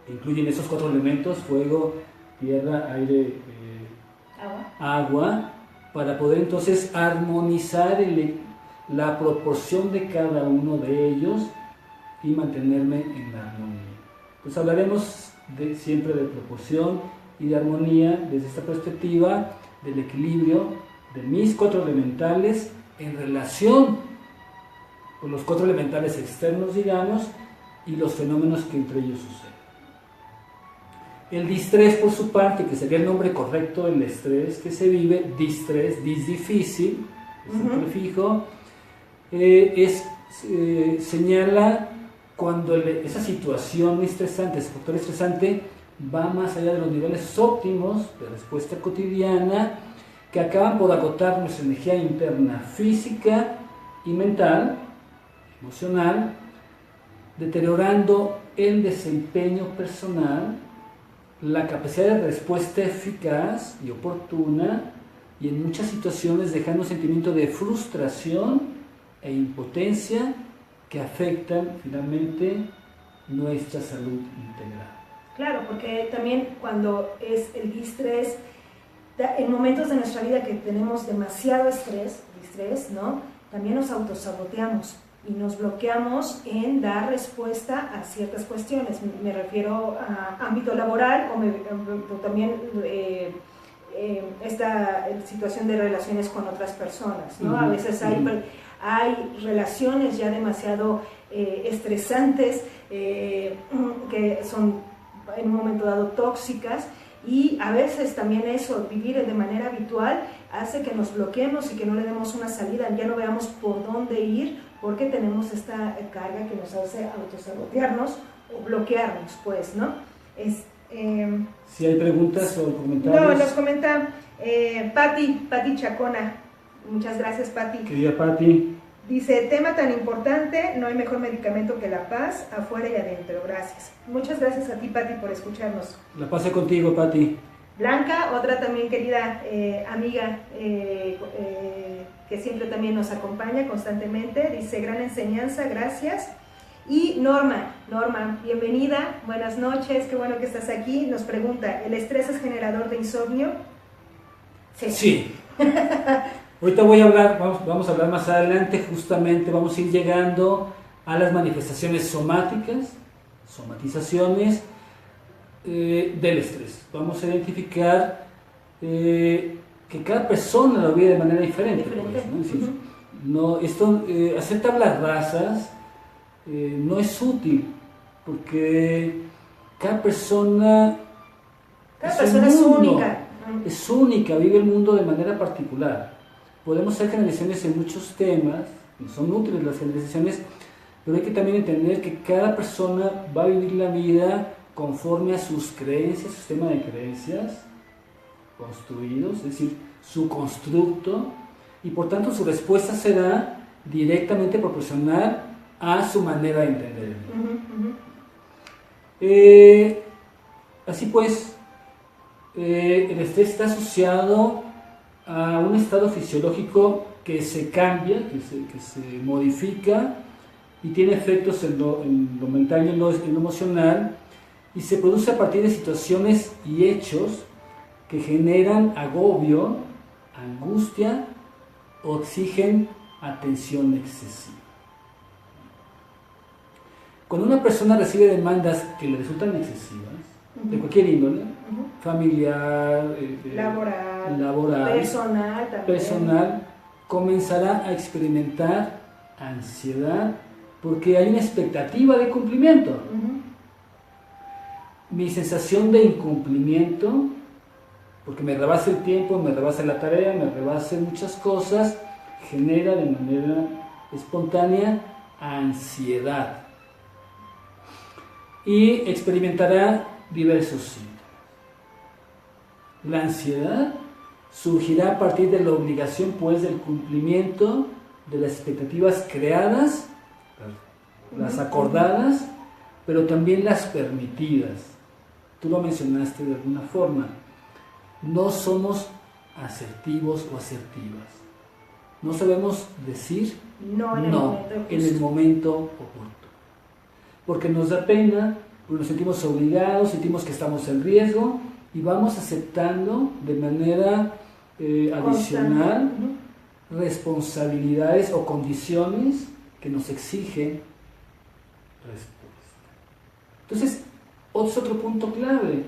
[SPEAKER 2] Incluyen esos 4 elementos: fuego, tierra, aire, agua, para poder entonces armonizar la proporción de cada uno de ellos y mantenerme en la armonía. Pues hablaremos siempre de proporción y de armonía desde esta perspectiva del equilibrio de mis 4 elementales en relación con los 4 elementales externos, digamos, y los fenómenos que entre ellos suceden. El distrés, por su parte, que sería el nombre correcto del estrés que se vive, distrés, difícil, es el prefijo, señala cuando esa situación estresante, ese factor estresante, va más allá de los niveles óptimos de respuesta cotidiana que acaban por agotar nuestra energía interna, física y mental, emocional, deteriorando el desempeño personal, la capacidad de respuesta eficaz y oportuna, y en muchas situaciones dejando un sentimiento de frustración e impotencia que afectan finalmente nuestra salud integral.
[SPEAKER 1] Claro, porque también cuando es el distrés, en momentos de nuestra vida que tenemos demasiado distrés, ¿no? También nos autosaboteamos y nos bloqueamos en dar respuesta a ciertas cuestiones. Me refiero a ámbito laboral o también esta situación de relaciones con otras personas, ¿no? A veces hay relaciones ya demasiado estresantes que son en un momento dado tóxicas, y a veces también eso, vivir de manera habitual, hace que nos bloqueemos y que no le demos una salida, ya no veamos por dónde ir, porque tenemos esta carga que nos hace autosabotearnos o bloquearnos, pues, ¿no?
[SPEAKER 2] Si hay preguntas o comentarios.
[SPEAKER 1] No, nos comenta Patti Chacona. Muchas gracias, Patti.
[SPEAKER 2] Querida Patti.
[SPEAKER 1] Dice, tema tan importante, no hay mejor medicamento que la paz, afuera y adentro. Gracias. Muchas gracias a ti, Patti, por escucharnos.
[SPEAKER 2] La paz es contigo, Patti.
[SPEAKER 1] Blanca, otra también querida amiga que siempre también nos acompaña constantemente, dice, gran enseñanza, gracias. Y Norma, bienvenida, buenas noches, qué bueno que estás aquí. Nos pregunta, ¿el estrés es generador de insomnio?
[SPEAKER 2] Sí. Ahorita voy a hablar, vamos a hablar más adelante, justamente vamos a ir llegando a las manifestaciones somáticas, somatizaciones del estrés. Vamos a identificar que cada persona lo vive de manera diferente. Pues, ¿no? Es decir, hacer tablas rasas no es útil, porque cada persona es única. Es única, vive el mundo de manera particular. Podemos hacer generalizaciones en muchos temas, son útiles las generalizaciones, pero hay que también entender que cada persona va a vivir la vida conforme a sus creencias, su sistema de creencias construidos, es decir, su constructo, y por tanto su respuesta será directamente proporcional a su manera de entender. Así pues, el estrés está asociado a un estado fisiológico que se cambia, que se modifica y tiene efectos en lo mental y en lo emocional, y se produce a partir de situaciones y hechos que generan agobio, angustia o exigen atención excesiva. Cuando una persona recibe demandas que le resultan excesivas, de cualquier índole, familiar, laboral, personal, comenzará a experimentar ansiedad porque hay una expectativa de cumplimiento. Mi sensación de incumplimiento, porque me rebasa el tiempo, me rebasa la tarea, me rebasa muchas cosas, genera de manera espontánea ansiedad y experimentará diversos síntomas. La ansiedad surgirá a partir de la obligación, pues, del cumplimiento de las expectativas creadas las acordadas, pero también las permitidas. Tú lo mencionaste de alguna forma. No somos asertivos o asertivas. No sabemos decir
[SPEAKER 1] no
[SPEAKER 2] en el momento oportuno. Porque nos da pena, porque nos sentimos obligados, sentimos que estamos en riesgo y vamos aceptando de manera adicional responsabilidades o condiciones que nos exigen respuesta. Entonces, otro punto clave,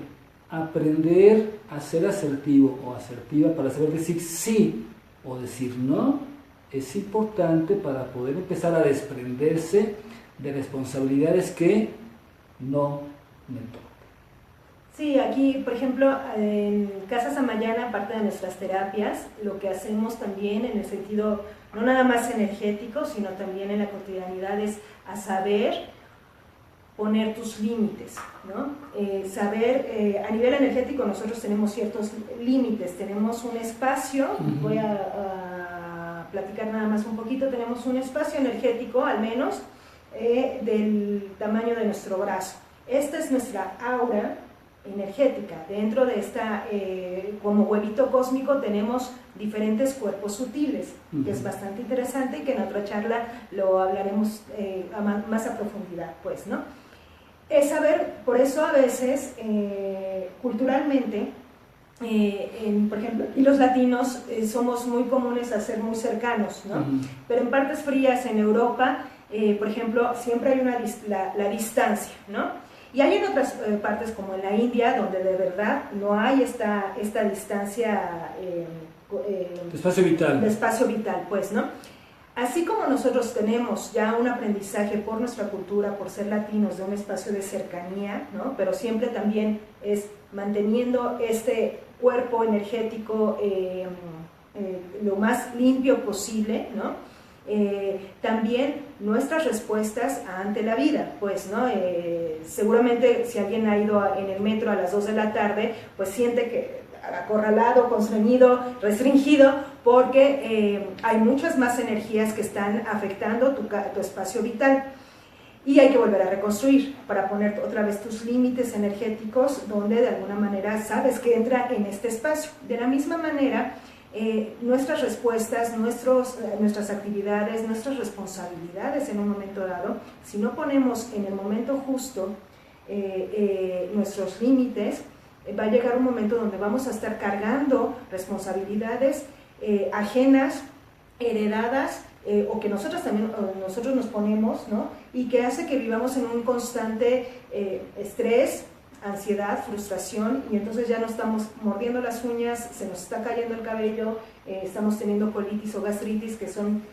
[SPEAKER 2] aprender a ser asertivo o asertiva para saber decir sí o decir no, es importante para poder empezar a desprenderse de responsabilidades que no me tocan.
[SPEAKER 1] Sí, aquí, por ejemplo, en Casa Samayana, aparte de nuestras terapias, lo que hacemos también en el sentido, no nada más energético, sino también en la cotidianidad, es a saber poner tus límites, ¿no? Saber, a nivel energético nosotros tenemos ciertos límites, tenemos un espacio, voy a platicar nada más un poquito, tenemos un espacio energético, al menos, del tamaño de nuestro brazo. Esta es nuestra aura energética. Dentro de esta, como huevito cósmico, tenemos diferentes cuerpos sutiles, que es bastante interesante y que en otra charla lo hablaremos más a profundidad, pues, ¿no? Es saber, por eso a veces, culturalmente, por ejemplo, y los latinos somos muy comunes a ser muy cercanos, ¿no? Pero en partes frías, en Europa, por ejemplo, siempre hay la distancia, ¿no? Y hay en otras partes como en la India, donde de verdad no hay esta distancia
[SPEAKER 2] de espacio vital,
[SPEAKER 1] pues, ¿no? Así como nosotros tenemos ya un aprendizaje por nuestra cultura, por ser latinos, de un espacio de cercanía, ¿no? Pero siempre también es manteniendo este cuerpo energético lo más limpio posible, ¿no? También nuestras respuestas ante la vida, pues, ¿no? Seguramente si alguien ha ido en el metro a las 2 de la tarde, pues siente que acorralado, constreñido, restringido, porque hay muchas más energías que están afectando tu espacio vital. Y hay que volver a reconstruir para poner otra vez tus límites energéticos donde de alguna manera sabes que entra en este espacio. De la misma manera, nuestras respuestas, nuestras actividades, nuestras responsabilidades en un momento dado, si no ponemos en el momento justo nuestros límites, va a llegar un momento donde vamos a estar cargando responsabilidades ajenas, heredadas, o que nosotros nos ponemos, ¿no? Y que hace que vivamos en un constante estrés, ansiedad, frustración, y entonces ya no estamos mordiendo las uñas, se nos está cayendo el cabello, estamos teniendo colitis o gastritis, que son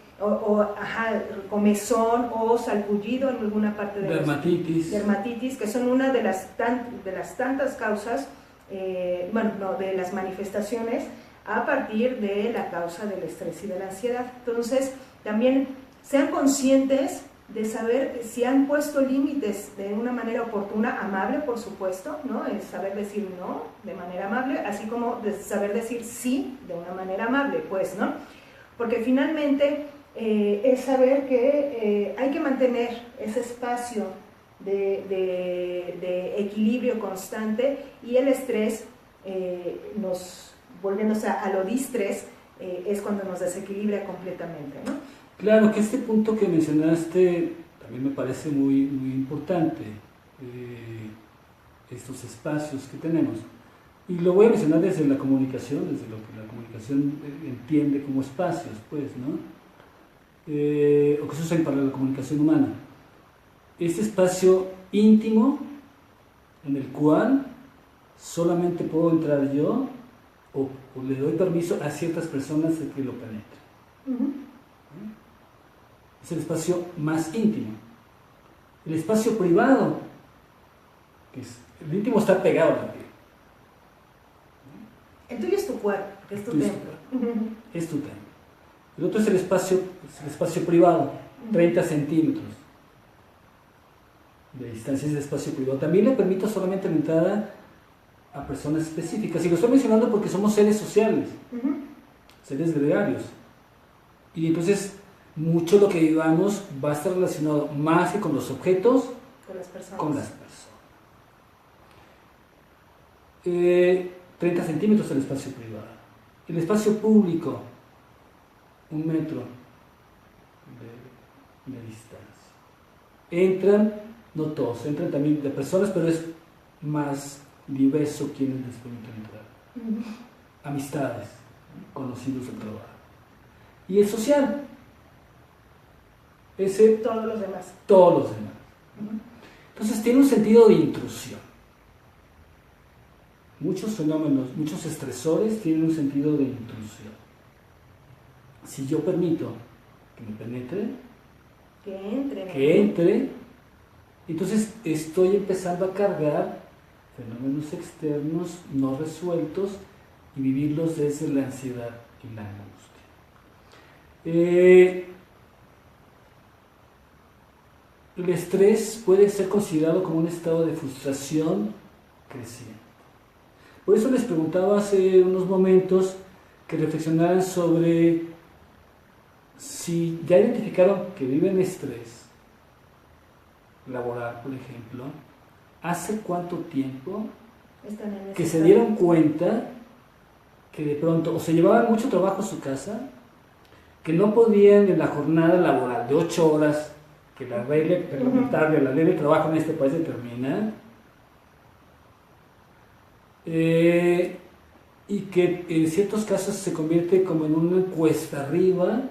[SPEAKER 1] comezón o salpullido en alguna parte de dermatitis, que son una de las tantas causas, de las manifestaciones a partir de la causa del estrés y de la ansiedad. Entonces, también sean conscientes de saber si han puesto límites de una manera oportuna, amable, por supuesto, ¿no? Es saber decir no de manera amable, así como de saber decir sí de una manera amable, pues, ¿no? Porque finalmente es saber que hay que mantener ese espacio de equilibrio constante, y el estrés, volviéndose a lo distrés, es cuando nos desequilibra completamente, ¿no?
[SPEAKER 2] Claro que este punto que mencionaste también me parece muy, muy importante, estos espacios que tenemos. Y lo voy a mencionar desde la comunicación, desde lo que la comunicación entiende como espacios, pues, ¿no? O que se usan para la comunicación humana. Este espacio íntimo en el cual solamente puedo entrar yo o le doy permiso a ciertas personas de que lo penetren. Es el espacio más íntimo. El espacio privado, el íntimo está pegado a la piel.
[SPEAKER 1] El tuyo es tu cuerpo, que es tu templo.
[SPEAKER 2] Es tu templo. El otro es el espacio privado, 30 centímetros de distancia, es el espacio privado. También le permito solamente la entrada a personas específicas. Y lo estoy mencionando porque somos seres sociales, seres gregarios. Y entonces mucho lo que vivamos va a estar relacionado más que con los objetos,
[SPEAKER 1] con las personas.
[SPEAKER 2] Con las personas. 30 centímetros el espacio privado. El espacio público, 1 metro de distancia. Entran, no todos, entran también de personas, pero es más diverso quienes les permiten entrar. Amistades, conocidos del trabajo. Y el social.
[SPEAKER 1] Todos los demás.
[SPEAKER 2] Todos los demás. Entonces tiene un sentido de intrusión. Muchos fenómenos, muchos estresores tienen un sentido de intrusión. Si yo permito que me penetre, que entre, entonces estoy empezando a cargar fenómenos externos no resueltos y vivirlos desde la ansiedad y la angustia. El estrés puede ser considerado como un estado de frustración creciente. Por eso les preguntaba hace unos momentos que reflexionaran sobre si ya identificaron que viven estrés laboral, por ejemplo, ¿hace cuánto tiempo que se dieron cuenta que de pronto o se llevaban mucho trabajo a su casa, que no podían en la jornada laboral de 8 horas que la regla reglamentaria, la ley de trabajo en este país determina, y que en ciertos casos se convierte como en una cuesta arriba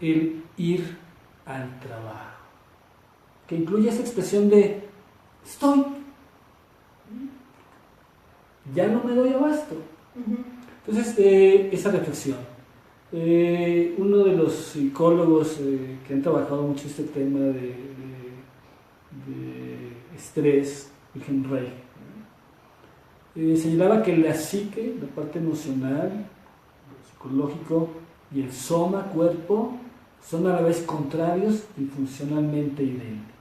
[SPEAKER 2] el ir al trabajo, que incluye esa expresión de estoy, ya no me doy abasto. Entonces, esa reflexión. Uno de los psicólogos que han trabajado mucho este tema de estrés, Wilhelm Reich, señalaba que la psique, la parte emocional, lo psicológico y el soma, cuerpo, son a la vez contrarios y funcionalmente idénticos.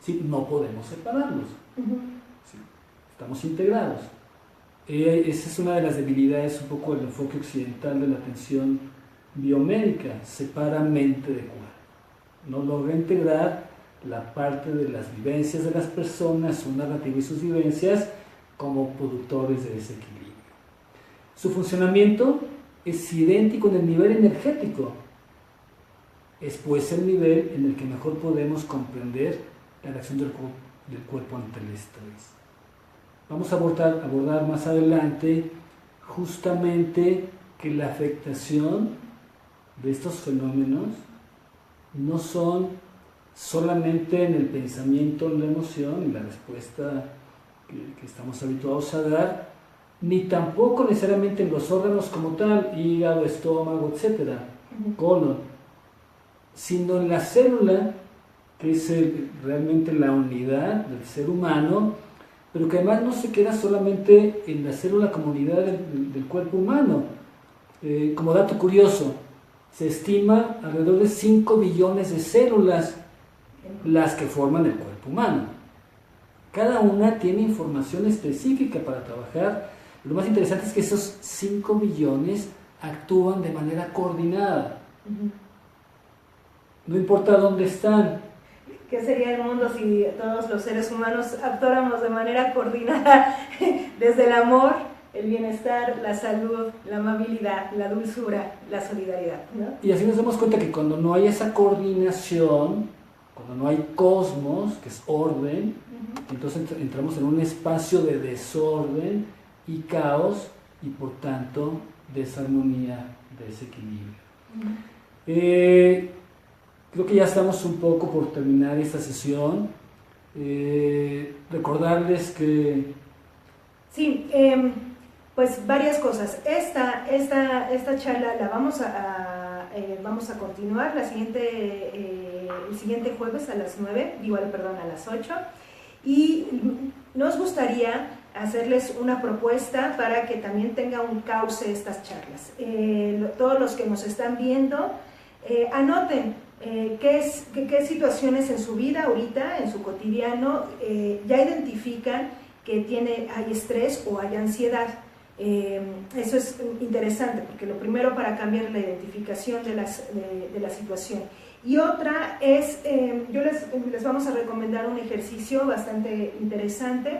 [SPEAKER 2] ¿Sí? No podemos separarlos. ¿Sí? Estamos integrados. Esa es una de las debilidades un poco del enfoque occidental de la atención biomédica, separa mente de cuerpo. No logra integrar la parte de las vivencias de las personas, su narrativa y sus vivencias como productores de ese equilibrio. Su funcionamiento es idéntico en el nivel energético, es pues el nivel en el que mejor podemos comprender la reacción del cuerpo ante el estrés. Vamos a abordar más adelante justamente que la afectación de estos fenómenos no son solamente en el pensamiento, en la emoción, en la respuesta que estamos habituados a dar, ni tampoco necesariamente en los órganos como tal, hígado, estómago, etcétera, colon, sino en la célula, que es realmente la unidad del ser humano, pero que además no se queda solamente en la célula como unidad del cuerpo humano. Como dato curioso, se estima alrededor de 5 billones de células las que forman el cuerpo humano. Cada una tiene información específica para trabajar. Lo más interesante es que esos 5 billones actúan de manera coordinada. No importa dónde están.
[SPEAKER 1] ¿Qué sería el mundo si todos los seres humanos actuáramos de manera coordinada desde el amor, el bienestar, la salud, la amabilidad, la dulzura, la solidaridad, ¿no?
[SPEAKER 2] Y así nos damos cuenta que cuando no hay esa coordinación, cuando no hay cosmos, que es orden, entonces entramos en un espacio de desorden y caos y por tanto desarmonía, desequilibrio. Creo que ya estamos un poco por terminar esta sesión. Recordarles que...
[SPEAKER 1] Sí, pues varias cosas. Esta charla la vamos a continuar el siguiente jueves a las 9, a las 8. Y nos gustaría hacerles una propuesta para que también tenga un cauce estas charlas. Todos los que nos están viendo, anoten. ¿Qué situaciones en su vida ahorita, en su cotidiano, ya identifican que hay estrés o hay ansiedad? Eso es interesante, porque lo primero para cambiar es la identificación de la situación. Y otra es, les vamos a recomendar un ejercicio bastante interesante,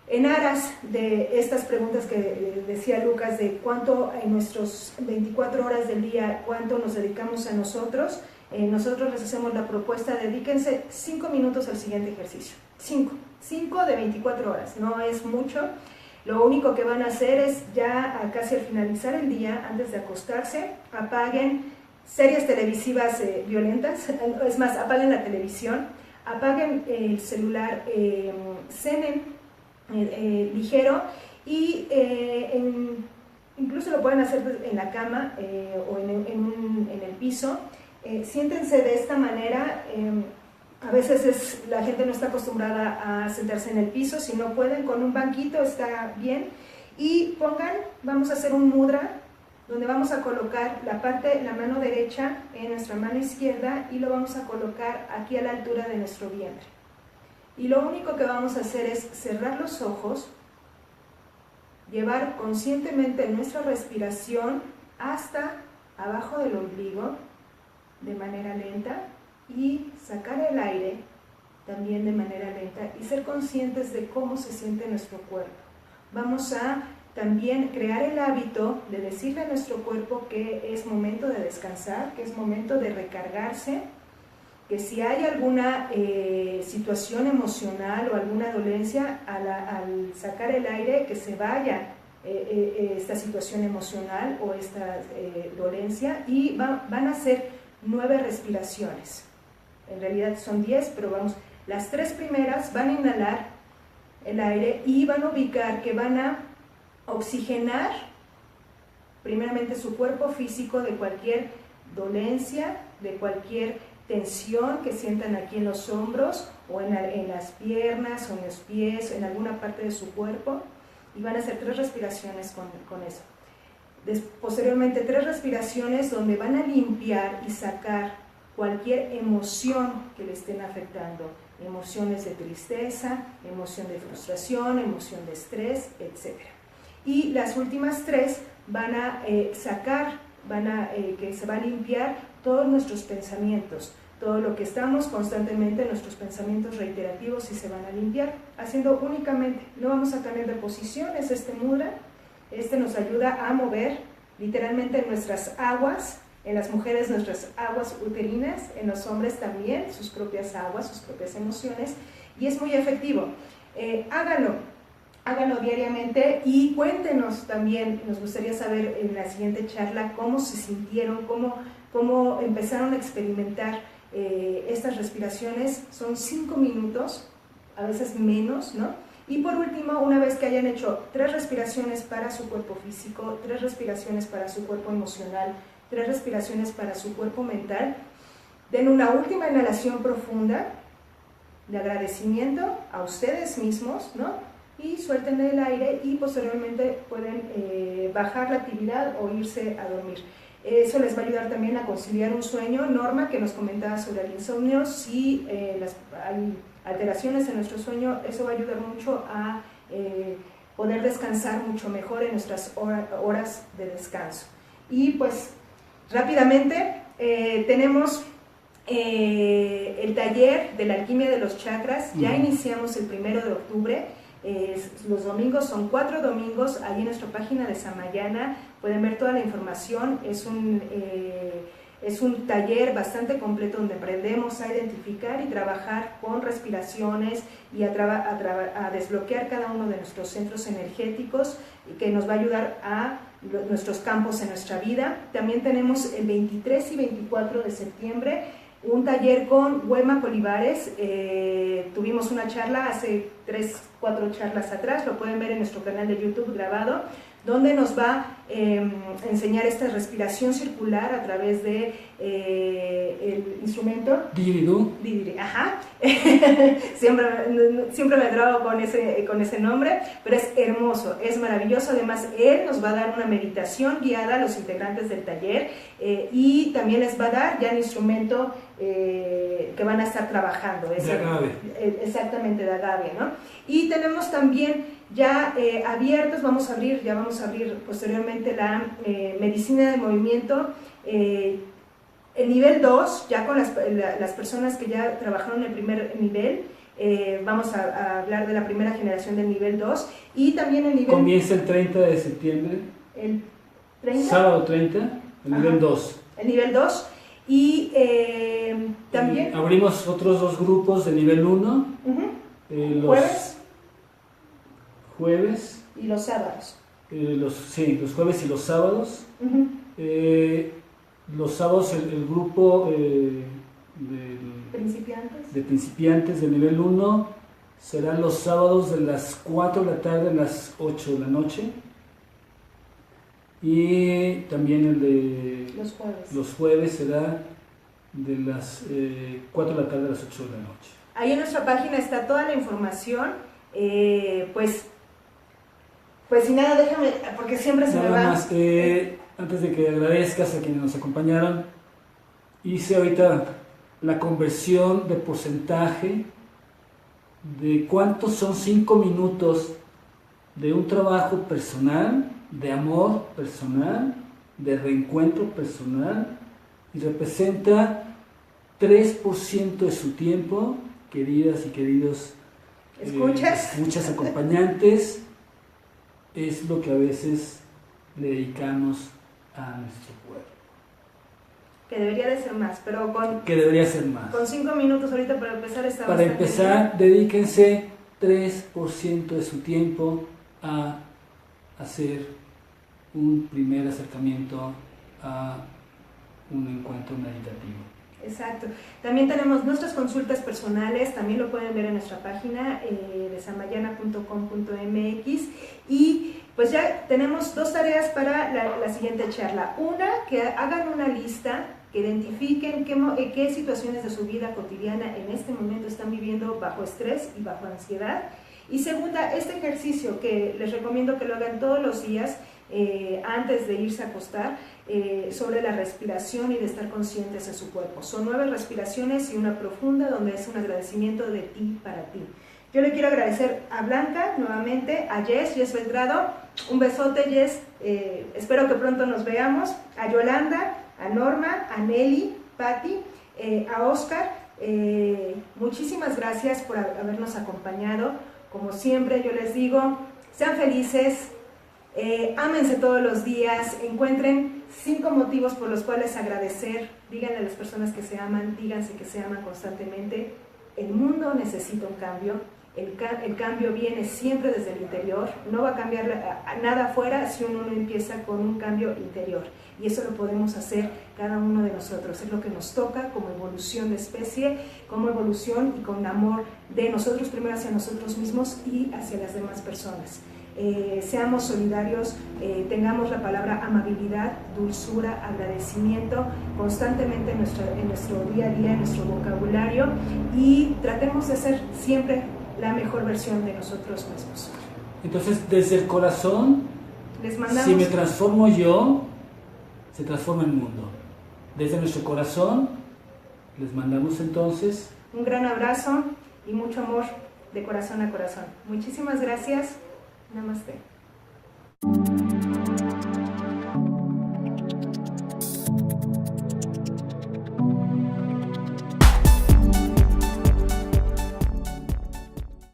[SPEAKER 1] en aras de estas preguntas que decía Lucas, de cuánto en nuestras 24 horas del día, cuánto nos dedicamos a nosotros. Nosotros les hacemos la propuesta, dedíquense 5 minutos al siguiente ejercicio. 5 de 24 horas, no es mucho. Lo único que van a hacer es ya casi al finalizar el día, antes de acostarse, apaguen series televisivas violentas, es más, apaguen la televisión, apaguen el celular, cenen ligero y incluso lo pueden hacer en la cama o en el piso. Siéntense de esta manera. A veces la gente no está acostumbrada a sentarse en el piso. Si no pueden, con un banquito está bien. Y vamos a hacer un mudra, donde vamos a colocar la mano derecha en nuestra mano izquierda y lo vamos a colocar aquí a la altura de nuestro vientre. Y lo único que vamos a hacer es cerrar los ojos, llevar conscientemente nuestra respiración hasta abajo del ombligo, de manera lenta, y sacar el aire también de manera lenta y ser conscientes de cómo se siente nuestro cuerpo. Vamos a también crear el hábito de decirle a nuestro cuerpo que es momento de descansar, que es momento de recargarse, que si hay alguna situación emocional o alguna dolencia, al sacar el aire, que se vaya esta situación emocional o esta dolencia, y van a ser 9 respiraciones. En realidad son 10, pero las 3 primeras van a inhalar el aire y van a ubicar que van a oxigenar primeramente su cuerpo físico de cualquier dolencia, de cualquier tensión que sientan aquí en los hombros o en las piernas o en los pies, en alguna parte de su cuerpo, y van a hacer 3 respiraciones con eso. Posteriormente 3 respiraciones donde van a limpiar y sacar cualquier emoción que le estén afectando, emociones de tristeza, emoción de frustración, emoción de estrés, etc. Y las últimas 3 van a que se va a limpiar todos nuestros pensamientos, todo lo que estamos constantemente, nuestros pensamientos reiterativos, y se van a limpiar, haciendo únicamente, no vamos a cambiar de posición, es este mudra. Nos ayuda a mover literalmente nuestras aguas, en las mujeres nuestras aguas uterinas, en los hombres también sus propias aguas, sus propias emociones, y es muy efectivo. Háganlo diariamente y cuéntenos también. Nos gustaría saber en la siguiente charla cómo se sintieron, cómo empezaron a experimentar estas respiraciones. Son 5 minutos, a veces menos, ¿no? Y por último, una vez que hayan hecho 3 respiraciones para su cuerpo físico, 3 respiraciones para su cuerpo emocional, 3 respiraciones para su cuerpo mental, den una última inhalación profunda de agradecimiento a ustedes mismos, ¿no? Y suelten el aire y posteriormente pueden bajar la actividad o irse a dormir. Eso les va a ayudar también a conciliar un sueño. Norma, que nos comentaba sobre el insomnio, si hay alteraciones en nuestro sueño, eso va a ayudar mucho a poder descansar mucho mejor en nuestras horas de descanso. Y pues rápidamente tenemos el taller de la alquimia de los chakras. Ya iniciamos el 1 de octubre. Los domingos son 4 domingos. Ahí en nuestra página de Samayana pueden ver toda la información. Es un taller bastante completo donde aprendemos a identificar y trabajar con respiraciones y a desbloquear cada uno de nuestros centros energéticos, que nos va a ayudar a nuestros campos en nuestra vida. También tenemos el 23 y 24 de septiembre un taller con Huema Polivares. Tuvimos una charla hace 3-4 charlas atrás, lo pueden ver en nuestro canal de YouTube grabado, donde nos va enseñar esta respiración circular a través de el instrumento
[SPEAKER 2] Didgeridoo.
[SPEAKER 1] Ajá. siempre me drogo con ese nombre, pero es hermoso, es maravilloso. Además, él nos va a dar una meditación guiada a los integrantes del taller y también les va a dar ya el instrumento que van a estar trabajando.
[SPEAKER 2] De agave.
[SPEAKER 1] Exactamente, de agave, ¿no? Y tenemos también ya abiertos, vamos a abrir posteriormente la medicina de movimiento, el nivel 2, ya con las personas que ya trabajaron el primer nivel. Vamos a hablar de la primera generación del nivel 2 y también el nivel...
[SPEAKER 2] Comienza el 30 de septiembre.
[SPEAKER 1] ¿El 30?
[SPEAKER 2] Sábado 30, el nivel 2.
[SPEAKER 1] El nivel 2 y también...
[SPEAKER 2] Abrimos otros 2 grupos de nivel 1. Jueves
[SPEAKER 1] y los sábados.
[SPEAKER 2] Los jueves y los sábados.
[SPEAKER 1] Uh-huh.
[SPEAKER 2] Los sábados el grupo de principiantes de nivel 1 será los sábados de las 4 de la tarde a las 8 de la noche. Y también el de los jueves será de las 4 de la tarde a las 8 de la noche.
[SPEAKER 1] Ahí en nuestra página está toda la información. Pues sin nada, déjame, porque siempre se me va.
[SPEAKER 2] Más, antes de que agradezcas a quienes nos acompañaron, hice ahorita la conversión de porcentaje de cuántos son 5 minutos de un trabajo personal, de amor personal, de reencuentro personal, y representa 3% de su tiempo, queridas y queridos escuchas acompañantes. Es lo que a veces le dedicamos a nuestro cuerpo.
[SPEAKER 1] Que debería de ser más, pero con 5 minutos ahorita para empezar está
[SPEAKER 2] Para empezar, bien. Dedíquense 3% de su tiempo a hacer un primer acercamiento a un encuentro meditativo.
[SPEAKER 1] Exacto. También tenemos nuestras consultas personales, también lo pueden ver en nuestra página de samayana.com.mx y pues ya tenemos 2 tareas para la siguiente charla. Una, que hagan una lista, que identifiquen qué situaciones de su vida cotidiana en este momento están viviendo bajo estrés y bajo ansiedad. Y segunda, este ejercicio que les recomiendo que lo hagan todos los días antes de irse a acostar, sobre la respiración y de estar conscientes en su cuerpo. Son 9 respiraciones y una profunda donde es un agradecimiento de ti para ti. Yo le quiero agradecer a Blanca nuevamente, a Jess Belgrado, un besote Jess, espero que pronto nos veamos, a Yolanda, a Norma, a Nelly, Patti, a Oscar, muchísimas gracias por habernos acompañado. Como siempre yo les digo, sean felices, ámense todos los días, encuentren 5 motivos por los cuales agradecer, díganle a las personas que se aman, díganse que se aman constantemente. El mundo necesita un cambio, el cambio viene siempre desde el interior, no va a cambiar nada afuera si uno no empieza con un cambio interior, y eso lo podemos hacer cada uno de nosotros, es lo que nos toca como evolución de especie, como evolución y con amor de nosotros primero hacia nosotros mismos y hacia las demás personas. Seamos solidarios, tengamos la palabra amabilidad, dulzura, agradecimiento constantemente en nuestro día a día, en nuestro vocabulario, y tratemos de ser siempre la mejor versión de nosotros mismos.
[SPEAKER 2] Entonces, desde el corazón, si me transformo yo, se transforma el mundo. Desde nuestro corazón, les mandamos entonces
[SPEAKER 1] un gran abrazo y mucho amor de corazón a corazón. Muchísimas gracias. Namaste.